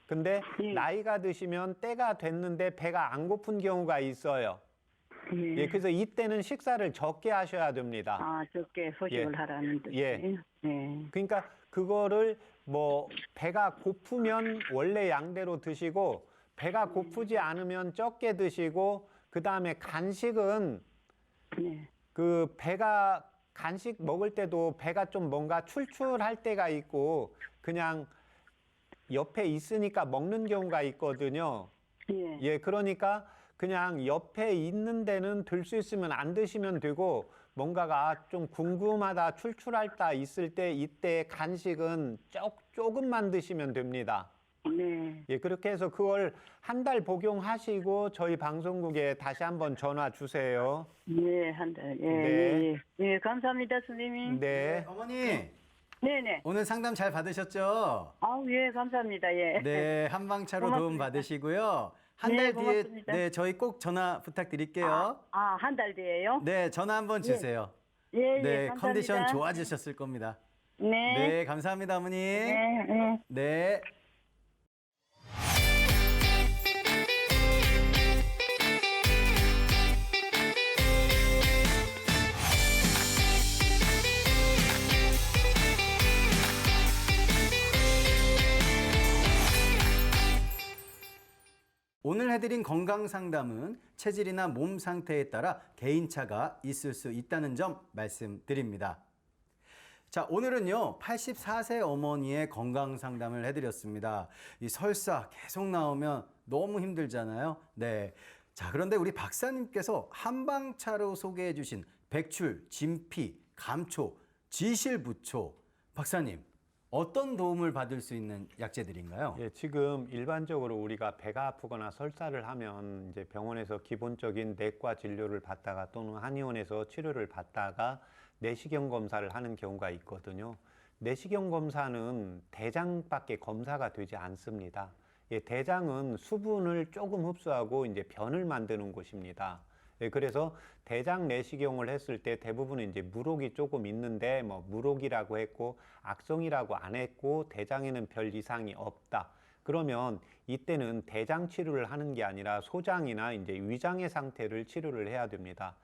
근데 나이가 드시면 때가 됐는데 배가 안 고픈 경우가 있어요. 예, 그래서 이때는 식사를 적게 하셔야 됩니다. 아, 적게 소식을 하라는 뜻이. 예. 그러니까 그거를 뭐 배가 고프면 원래 양대로 드시고 배가 고프지 않으면 적게 드시고, 그 다음에 간식은 그 배가 간식 먹을 때도 배가 좀 뭔가 출출할 때가 있고 그냥 옆에 있으니까 먹는 경우가 있거든요. 예. 예, 그러니까 그냥 옆에 있는 데는 들 수 있으면 안 드시면 되고 뭔가가 좀 궁금하다, 출출할 때 있을 때 이때 간식은 조금만 드시면 됩니다. 네. 예, 그렇게 해서 그걸 한 달 복용하시고 저희 방송국에 다시 한번 전화 주세요. 예, 한 달. 예, 네. 예, 예. 예, 감사합니다, 선생님. 네. 어머니, 네네. 오늘 상담 잘 받으셨죠? 아우, 예, 감사합니다. 예. 네, 한방차로 도움 고맙습니다. 받으시고요. 한 네, 달 뒤에 고맙습니다. 네, 저희 꼭 전화 부탁드릴게요. 한 달 뒤에요? 네, 전화 한번 주세요. 예, 예, 네, 감사합니다. 컨디션 좋아지셨을 겁니다. 네. 네, 감사합니다, 어머니. 네, 네. 네. 오늘 해드린 건강 상담은 체질이나 몸 상태에 따라 개인차가 있을 수 있다는 점 말씀드립니다. 자, 오늘은요, 84세 어머니의 건강 상담을 해드렸습니다. 이 설사 계속 나오면 너무 힘들잖아요. 네. 자, 그런데 우리 박사님께서 한방차로 소개해 주신 백출, 진피, 감초, 지실부초. 박사님, 어떤 도움을 받을 수 있는 약재들인가요? 예, 지금 일반적으로 우리가 배가 아프거나 설사를 하면 이제 병원에서 기본적인 내과 진료를 받다가 또는 한의원에서 치료를 받다가 내시경 검사를 하는 경우가 있거든요. 내시경 검사는 대장밖에 검사가 되지 않습니다. 예, 대장은 수분을 조금 흡수하고 이제 변을 만드는 곳입니다. 예, 그래서 대장 내시경을 했을 때 대부분은 이제 물혹이 조금 있는데 뭐 물혹이라고 했고 악성이라고 안 했고 대장에는 별 이상이 없다. 그러면 이때는 대장 치료를 하는 게 아니라 소장이나 이제 위장의 상태를 치료를 해야 됩니다.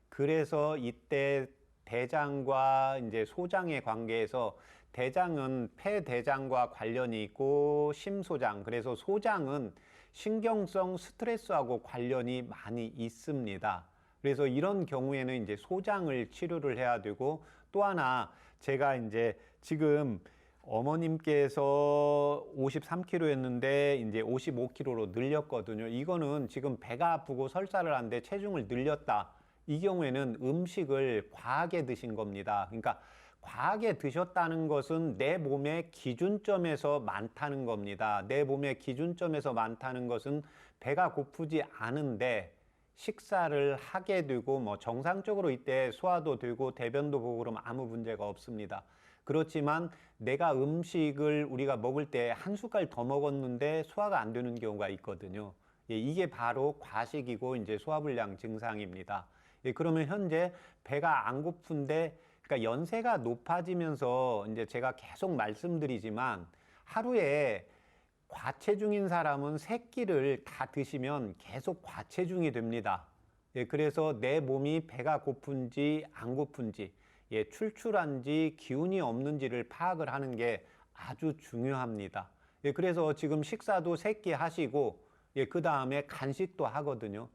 그래서 이때 대장과 이제 소장의 관계에서 대장은 폐대장과 관련이 있고 심소장, 그래서 소장은 신경성 스트레스하고 관련이 많이 있습니다. 그래서 이런 경우에는 이제 소장을 치료를 해야 되고 또 하나 제가 이제 지금 어머님께서 53kg였는데 이제 55kg로 늘렸거든요. 이거는 지금 배가 아프고 설사를 하는데 체중을 늘렸다. 이 경우에는 음식을 과하게 드신 겁니다. 그러니까 과하게 드셨다는 것은 내 몸의 기준점에서 많다는 겁니다. 내 몸의 기준점에서 많다는 것은 배가 고프지 않은데 식사를 하게 되고 뭐 정상적으로 이때 소화도 되고 대변도 보고 그러면 아무 문제가 없습니다. 그렇지만 내가 음식을 우리가 먹을 때 한 숟갈 더 먹었는데 소화가 안 되는 경우가 있거든요. 예, 이게 바로 과식이고 이제 소화불량 증상입니다. 예, 그러면 현재 배가 안 고픈데 그러니까 연세가 높아지면서 이제 제가 계속 말씀드리지만 하루에 과체중인 사람은 3끼를 다 드시면 계속 과체중이 됩니다. 예, 그래서 내 몸이 배가 고픈지 안 고픈지, 예, 출출한지 기운이 없는지를 파악을 하는 게 아주 중요합니다. 예, 그래서 지금 식사도 3끼 하시고, 예, 그 다음에 간식도 하거든요.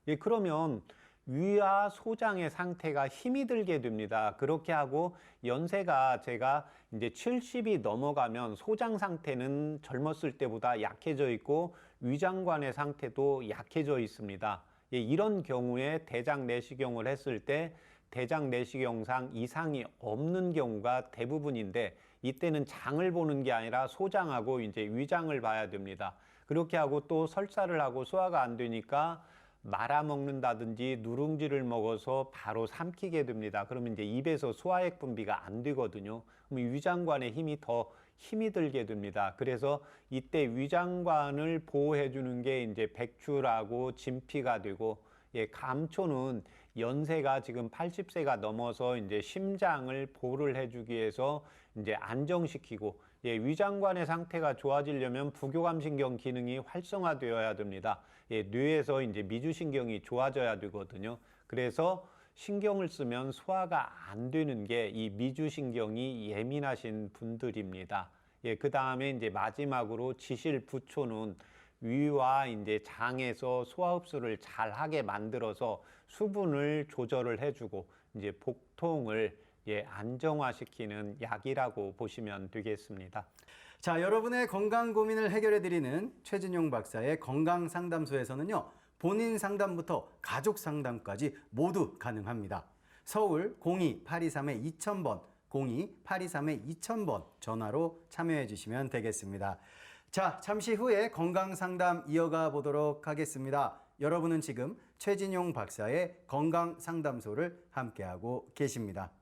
예, 그러면 위와 소장의 상태가 힘이 들게 됩니다. 그렇게 하고 연세가 제가 이제 70이 넘어가면 소장 상태는 젊었을 때보다 약해져 있고 위장관의 상태도 약해져 있습니다. 예, 이런 경우에 대장 내시경을 했을 때 대장 내시경상 이상이 없는 경우가 대부분인데 이때는 장을 보는 게 아니라 소장하고 이제 위장을 봐야 됩니다. 그렇게 하고 또 설사를 하고 소화가 안 되니까 말아먹는다든지 누룽지를 먹어서 바로 삼키게 됩니다. 그러면 이제 입에서 소화액 분비가 안 되거든요. 그럼 위장관의 힘이 들게 됩니다. 그래서 이때 위장관을 보호해 주는 게 이제 백출하고 진피가 되고, 예, 감초는 연세가 지금 80세가 넘어서 이제 심장을 보호를 해주기 위해서 이제 안정시키고, 예, 위장관의 상태가 좋아지려면 부교감신경 기능이 활성화되어야 됩니다. 예, 뇌에서 이제 미주신경이 좋아져야 되거든요. 그래서 신경을 쓰면 소화가 안 되는 게 이 미주신경이 예민하신 분들입니다. 예, 그 다음에 이제 마지막으로 지실부초는 위와 이제 장에서 소화 흡수를 잘 하게 만들어서 수분을 조절을 해주고, 이제 복통을 안정화시키는 약이라고 보시면 되겠습니다. 자, 여러분의 건강 고민을 해결해 드리는 최진용 박사의 건강 상담소에서는요. 본인 상담부터 가족 상담까지 모두 가능합니다. 서울 02-823-2000번, 02-823-2000번 전화로 참여해 주시면 되겠습니다. 자, 잠시 후에 건강 상담 이어가 보도록 하겠습니다. 여러분은 지금 최진용 박사의 건강 상담소를 함께하고 계십니다.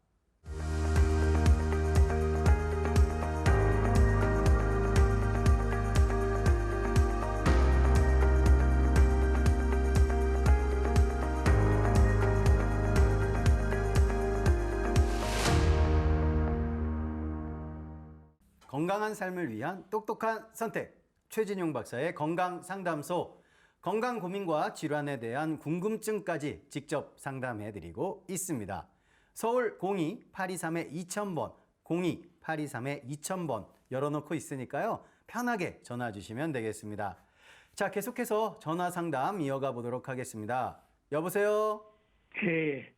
건강한 삶을 위한 똑똑한 선택, 최진용 박사의 건강 상담소. 건강 고민과 질환에 대한 궁금증까지 직접 상담해드리고 있습니다. 서울 02-823-2000번, 02-823-2000번 열어놓고 있으니까요. 편하게 전화 주시면 되겠습니다. 자, 계속해서 전화 상담 이어가 보도록 하겠습니다. 여보세요? 예,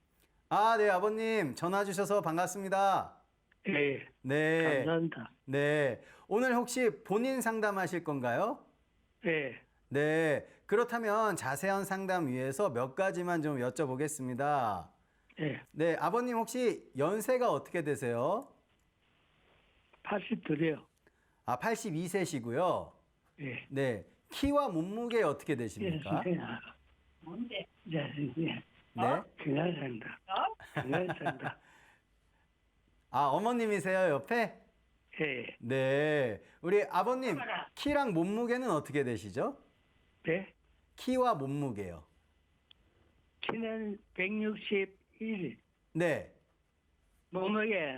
네, 아버님. 전화 주셔서 반갑습니다. 예, 네. 감사합니다. 네. 오늘 혹시 본인 상담하실 건가요? 예, 네. 그렇다면 자세한 상담 위해서 몇 가지만 좀 여쭤보겠습니다. 예, 네. 아버님 혹시 연세가 어떻게 되세요? 82요. 82세시고요. 예, 네. 키와 몸무게 어떻게 되십니까? 뭔데? 예, 예. 네. 건강합니다. 건강합니다. 어머님이세요, 옆에? 예, 네. 우리 아버님, 키랑 몸무게는 어떻게 되시죠? 네. 키와 몸무게요. 키는 161, 네. 몸무게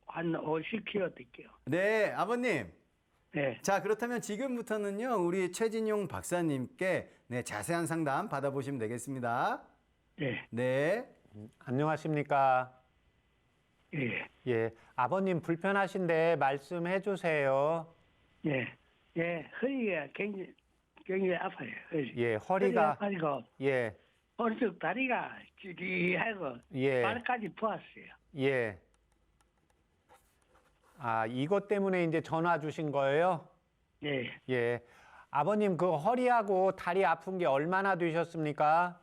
한 50kg 될게요. 네, 아버님. 네, 자, 그렇다면 지금부터는요, 우리 최진용 박사님께 자세한 상담 받아보시면 되겠습니다. 네, 네. 안녕하십니까? 예, 예, 아버님 불편하신데 말씀해 주세요. 예, 예. 허리가 굉장히 아파요. 허리. 예, 허리가 허리가 아파가지고 예, 오른쪽 다리가 찌릿하고 예, 발까지 부었어요. 예. 이것 때문에 이제 전화 주신 거예요? 예, 예. 아버님 그 허리하고 다리 아픈 게 얼마나 되셨습니까?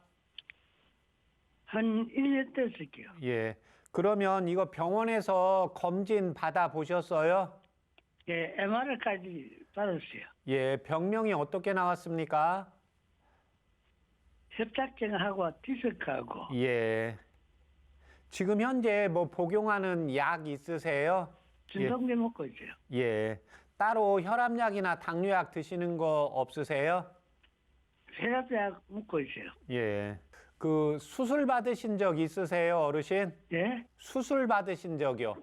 한 1년 됐을게요. 예. 그러면 이거 병원에서 검진 받아 보셨어요? 예, MR까지 받았어요. 예, 병명이 어떻게 나왔습니까? 협착증하고 디스크하고 예. 지금 현재 뭐 복용하는 약 있으세요? 진통제 먹고 있어요. 예. 따로 혈압약이나 당뇨약 드시는 거 없으세요? 혈압약 먹고 있어요. 예. 그 수술 받으신 적 있으세요, 어르신? 예, 수술 받으신 적이요?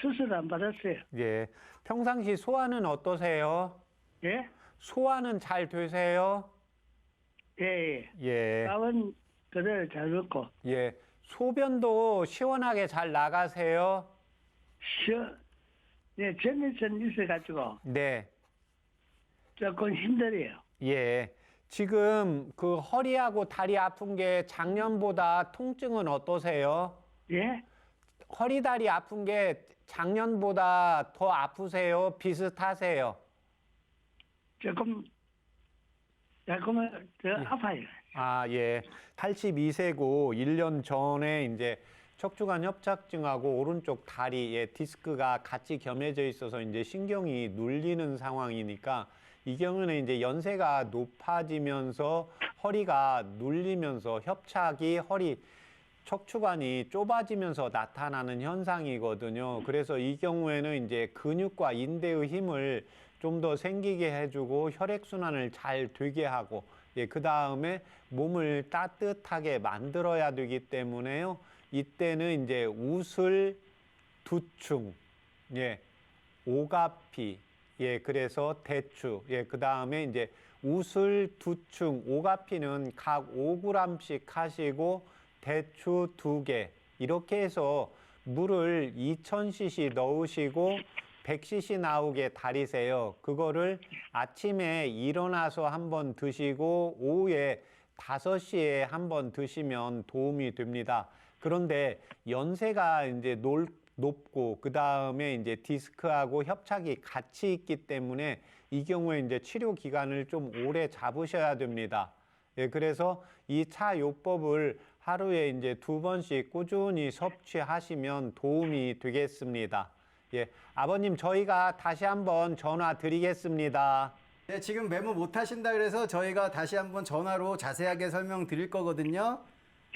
수술 안 받았어요. 예. 평상시 소화는 어떠세요? 예, 소화는 잘 되세요? 예, 예. 예. 밥은 그대로 잘 먹고 예. 소변도 시원하게 잘 나가세요? 예, 전립선 있어가지고 네. 조금 힘들어요. 예. 지금 그 허리하고 다리 아픈 게 작년보다 통증은 어떠세요? 예, 허리 다리 아픈 게 작년보다 더 아프세요? 비슷하세요? 조금 더 아파요. 예. 82세고 1년 전에 이제 척추관 협착증하고 오른쪽 다리에 디스크가 같이 겸해져 있어서 이제 신경이 눌리는 상황이니까 이 경우는 이제 연세가 높아지면서 허리가 눌리면서 협착이 허리 척추관이 좁아지면서 나타나는 현상이거든요. 그래서 이 경우에는 이제 근육과 인대의 힘을 좀 더 생기게 해주고 혈액순환을 잘 되게 하고 그 다음에 몸을 따뜻하게 만들어야 되기 때문에요. 이때는 이제 우슬, 두충, 오가피, 그래서 대추, 그 다음에 이제 우슬, 두충, 오가피는 각 5g씩 하시고 대추 2개 이렇게 해서 물을 2000cc 넣으시고 100cc 나오게 달이세요. 그거를 아침에 일어나서 한번 드시고 오후에 5시에 한번 드시면 도움이 됩니다. 그런데 연세가 이제 높고 그 다음에 이제 디스크하고 협착이 같이 있기 때문에 이 경우에 이제 치료 기간을 좀 오래 잡으셔야 됩니다. 예, 그래서 이 차요법을 하루에 이제 2번씩 꾸준히 섭취하시면 도움이 되겠습니다. 예, 아버님 저희가 다시 한번 전화 드리겠습니다. 네, 지금 메모 못 하신다 그래서 저희가 다시 한번 전화로 자세하게 설명드릴 거거든요.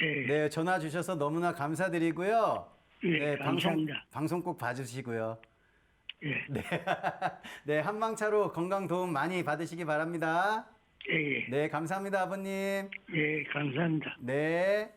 예, 네, 전화 주셔서 너무나 감사드리고요. 예, 네, 감사합니다. 방송 꼭 봐주시고요. 예, 네, 한방차로 건강 도움 많이 받으시기 바랍니다. 예, 예, 네, 감사합니다, 아버님. 예, 감사합니다. 네.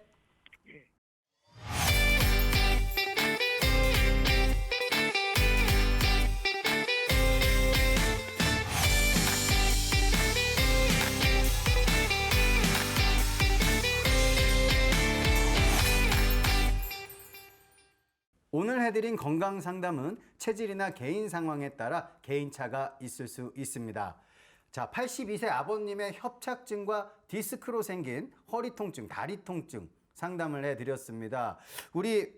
오늘 해드린 건강 상담은 체질이나 개인 상황에 따라 개인차가 있을 수 있습니다. 자, 82세 아버님의 협착증과 디스크로 생긴 허리 통증, 다리 통증 상담을 해드렸습니다. 우리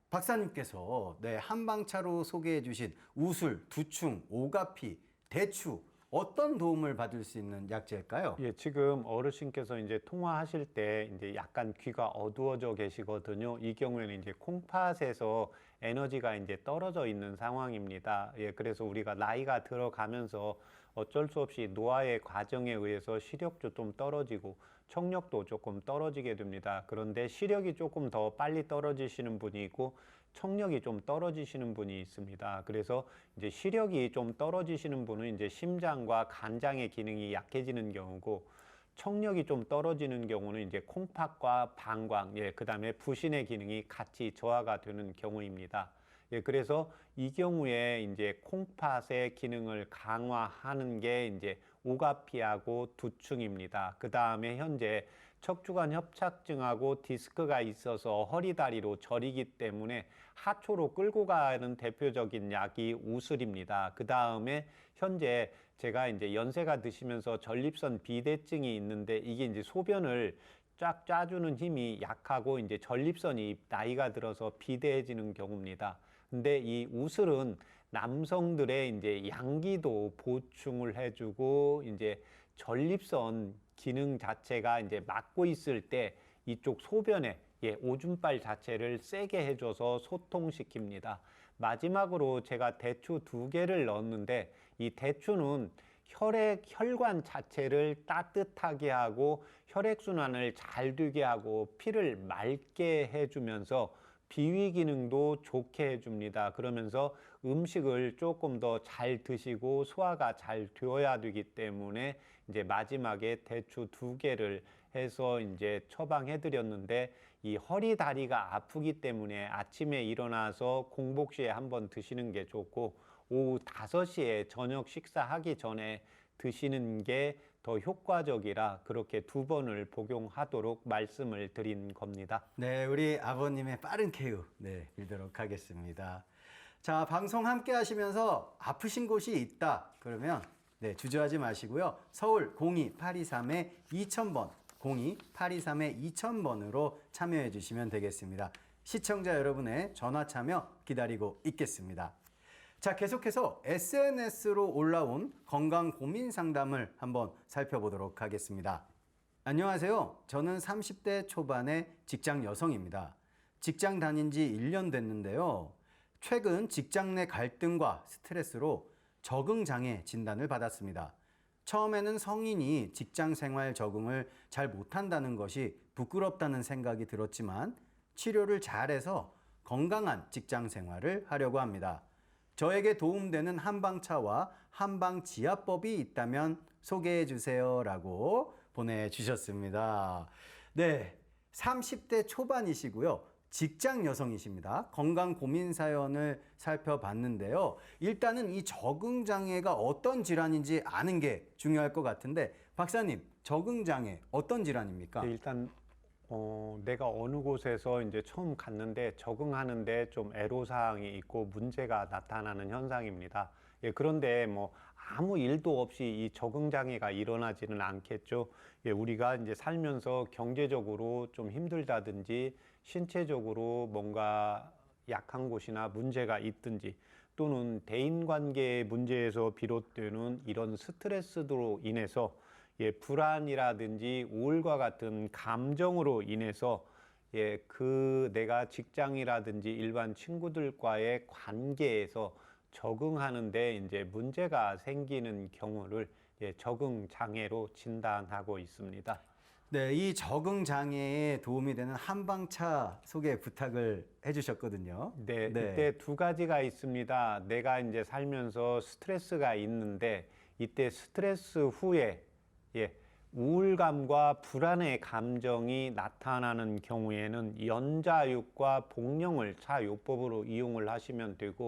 박사님께서 한방차로 소개해 주신 우술, 두충, 오가피, 대추 어떤 도움을 받을 수 있는 약재일까요? 예, 지금 어르신께서 이제 통화하실 때 이제 약간 귀가 어두워져 계시거든요. 이 경우에는 이제 콩팥에서 에너지가 이제 떨어져 있는 상황입니다. 예, 그래서 우리가 나이가 들어가면서 어쩔 수 없이 노화의 과정에 의해서 시력도 좀 떨어지고 청력도 조금 떨어지게 됩니다. 그런데 시력이 조금 더 빨리 떨어지시는 분이 있고 청력이 좀 떨어지시는 분이 있습니다. 그래서 이제 시력이 좀 떨어지시는 분은 이제 심장과 간장의 기능이 약해지는 경우고, 청력이 좀 떨어지는 경우는 이제 콩팥과 방광, 그다음에 부신의 기능이 같이 저하가 되는 경우입니다. 그래서 이 경우에 이제 콩팥의 기능을 강화하는 게 이제 오가피하고 두충입니다. 그다음에 현재 척추관 협착증하고 디스크가 있어서 허리 다리로 저리기 때문에 하초로 끌고 가는 대표적인 약이 우슬입니다. 그 다음에 현재 제가 이제 연세가 드시면서 전립선 비대증이 있는데 이게 이제 소변을 쫙 짜주는 힘이 약하고 이제 전립선이 나이가 들어서 비대해지는 경우입니다. 근데 이 우슬은 남성들의 이제 양기도 보충을 해주고 이제 전립선 기능 자체가 이제 막고 있을 때 이쪽 소변에 오줌발 자체를 세게 해줘서 소통시킵니다. 마지막으로 제가 대추 2개를 넣었는데 이 대추는 혈관 자체를 따뜻하게 하고 혈액순환을 잘 되게 하고 피를 맑게 해주면서 비위 기능도 좋게 해줍니다. 그러면서 음식을 조금 더 잘 드시고 소화가 잘 되어야 되기 때문에 이제 마지막에 대추 2개를 해서 이제 처방해 드렸는데, 이 허리 다리가 아프기 때문에 아침에 일어나서 공복 시에 한번 드시는 게 좋고 오후 5시에 저녁 식사하기 전에 드시는 게 더 효과적이라 그렇게 2번을 복용하도록 말씀을 드린 겁니다. 네, 우리 아버님의 빠른 쾌유 빌도록 하겠습니다. 자, 방송 함께 하시면서 아프신 곳이 있다 그러면 주저하지 마시고요. 서울 02823-2000번 02823-2000번으로 참여해 주시면 되겠습니다. 시청자 여러분의 전화 참여 기다리고 있겠습니다. 자, 계속해서 SNS로 올라온 건강 고민 상담을 한번 살펴보도록 하겠습니다. 안녕하세요. 저는 30대 초반의 직장 여성입니다. 직장 다닌 지 1년 됐는데요. 최근 직장 내 갈등과 스트레스로 적응장애 진단을 받았습니다. 처음에는 성인이 직장 생활 적응을 잘 못한다는 것이 부끄럽다는 생각이 들었지만 치료를 잘해서 건강한 직장 생활을 하려고 합니다. 저에게 도움되는 한방차와 한방지압법이 있다면 소개해 주세요 라고 보내주셨습니다. 네, 30대 초반이시고요. 직장 여성이십니다. 건강 고민 사연을 살펴봤는데요. 일단은 이 적응장애가 어떤 질환인지 아는 게 중요할 것 같은데, 박사님, 적응장애 어떤 질환입니까? 일단 내가 어느 곳에서 이제 처음 갔는데 적응하는데 좀 애로사항이 있고 문제가 나타나는 현상입니다. 예, 그런데 뭐 아무 일도 없이 이 적응 장애가 일어나지는 않겠죠. 예, 우리가 이제 살면서 경제적으로 좀 힘들다든지 신체적으로 뭔가 약한 곳이나 문제가 있든지 또는 대인관계의 문제에서 비롯되는 이런 스트레스로 인해서 예, 불안이라든지 우울과 같은 감정으로 인해서 예, 그 내가 직장이라든지 일반 친구들과의 관계에서 적응하는데 이제 문제가 생기는 경우를 예, 적응 장애로 진단하고 있습니다. 네, 이 적응 장애에 도움이 되는 한방차 소개 부탁을 해주셨거든요. 네, 이때 두 가지가 있습니다. 내가 이제 살면서 스트레스가 있는데 이때 스트레스 후에 예, 우울감과 불안의 감정이 나타나는 경우에는 연자육과 복령을 차요법으로 이용을 하시면 되고,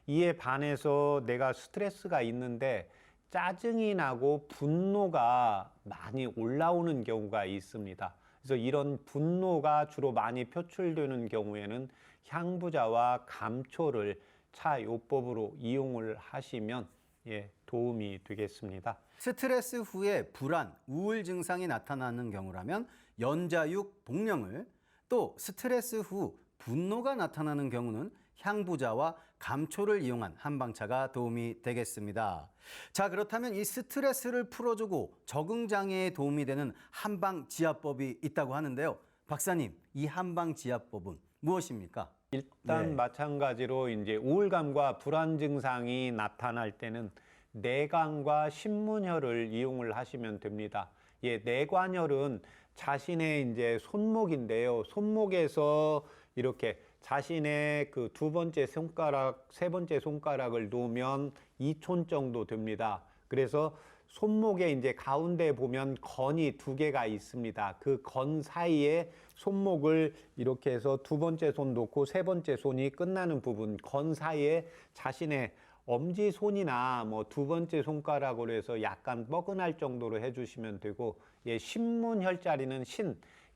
이에 반해서 내가 스트레스가 있는데 짜증이 나고 분노가 많이 올라오는 경우가 있습니다. 그래서 이런 분노가 주로 많이 표출되는 경우에는 향부자와 감초를 차요법으로 이용을 하시면 예, 도움이 되겠습니다. 스트레스 후에 불안, 우울 증상이 나타나는 경우라면 연자육, 복령을, 또 스트레스 후 분노가 나타나는 경우는 향부자와 감초를 이용한 한방차가 도움이 되겠습니다. 자, 그렇다면 이 스트레스를 풀어주고 적응장애에 도움이 되는 한방지압법이 있다고 하는데요. 박사님, 이 한방지압법은 무엇입니까? 일단 마찬가지로 이제 우울감과 불안 증상이 나타날 때는 내관과 신문혈을 이용을 하시면 됩니다. 예, 내관혈은 자신의 이제 손목인데요. 손목에서 이렇게 자신의 그 두 번째 손가락, 세 번째 손가락을 놓으면 2촌 정도 됩니다. 그래서 손목에 이제 가운데 보면 건이 두 개가 있습니다. 그 건 사이에 손목을 이렇게 해서 두 번째 손 놓고 세 번째 손이 끝나는 부분, 건 사이에 자신의 엄지손이나 뭐 두 번째 손가락으로 해서 약간 뻐근할 정도로 해주시면 되고, 예, 신문혈자리는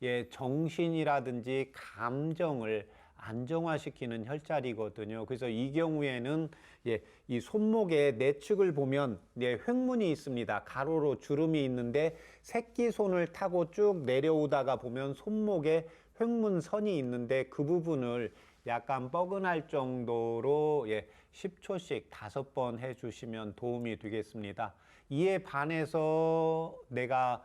예, 정신이라든지 감정을 안정화시키는 혈자리거든요. 그래서 이 경우에는 예, 이 손목의 내측을 보면 예, 횡문이 있습니다. 가로로 주름이 있는데 새끼손을 타고 쭉 내려오다가 보면 손목에 횡문선이 있는데 그 부분을 약간 뻐근할 정도로 예, 10초씩 5번 해주시면 도움이 되겠습니다. 이에 반해서 내가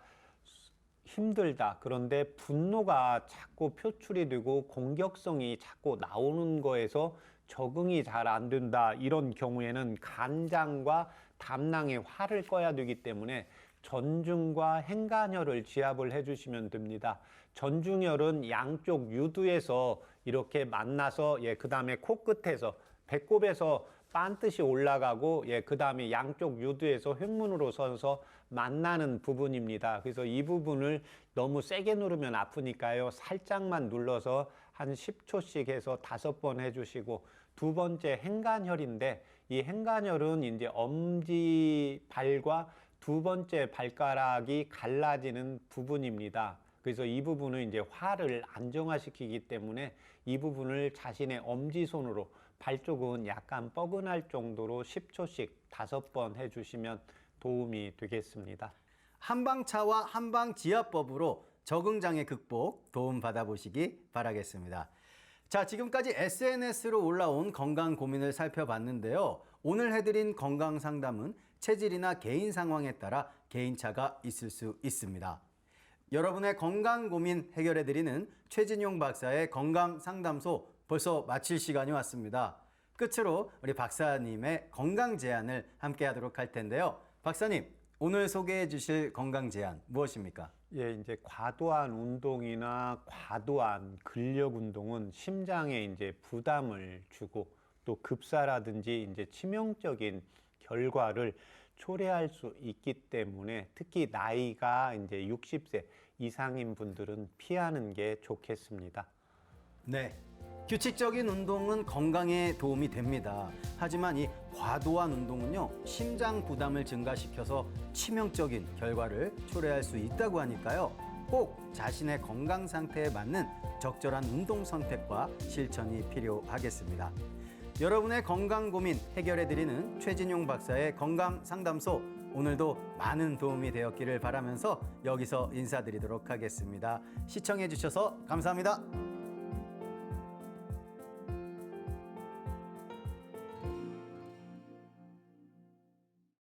힘들다, 그런데 분노가 자꾸 표출이 되고 공격성이 자꾸 나오는 거에서 적응이 잘 안 된다, 이런 경우에는 간장과 담낭에 활을 꺼야 되기 때문에 전중과 행간혈을 지압을 해주시면 됩니다. 전중혈은 양쪽 유두에서 이렇게 만나서 예, 그 다음에 코끝에서 배꼽에서 반듯이 올라가고 예, 그 다음에 양쪽 유두에서 횡문으로 서서 만나는 부분입니다. 그래서 이 부분을 너무 세게 누르면 아프니까요, 살짝만 눌러서 한 10초씩 해서 5번 해주시고, 두 번째 행간혈인데 이 행간혈은 이제 엄지발과 두 번째 발가락이 갈라지는 부분입니다. 그래서 이 부분은 이제 화를 안정화시키기 때문에 이 부분을 자신의 엄지손으로, 발 쪽은 약간 뻐근할 정도로 10초씩 5번 해주시면 도움이 되겠습니다. 한방차와 한방지압법으로 적응장애 극복 도움 받아보시기 바라겠습니다. 자, 지금까지 SNS로 올라온 건강 고민을 살펴봤는데요. 오늘 해드린 건강 상담은 체질이나 개인 상황에 따라 개인차가 있을 수 있습니다. 여러분의 건강 고민 해결해드리는 최진용 박사의 건강 상담소 벌써 마칠 시간이 왔습니다. 끝으로 우리 박사님의 건강 제안을 함께 하도록 할 텐데요. 박사님, 오늘 소개해 주실 건강 제안 무엇입니까? 예, 이제 과도한 운동이나 과도한 근력 운동은 심장에 이제 부담을 주고 또 급사라든지 이제 치명적인 결과를 초래할 수 있기 때문에 특히 나이가 이제 60세 이상인 분들은 피하는 게 좋겠습니다. 네. 규칙적인 운동은 건강에 도움이 됩니다. 하지만 이 과도한 운동은요, 심장 부담을 증가시켜서 치명적인 결과를 초래할 수 있다고 하니까요. 꼭 자신의 건강 상태에 맞는 적절한 운동 선택과 실천이 필요하겠습니다. 여러분의 건강 고민 해결해드리는 최진용 박사의 건강 상담소. 오늘도 많은 도움이 되었기를 바라면서 여기서 인사드리도록 하겠습니다. 시청해주셔서 감사합니다.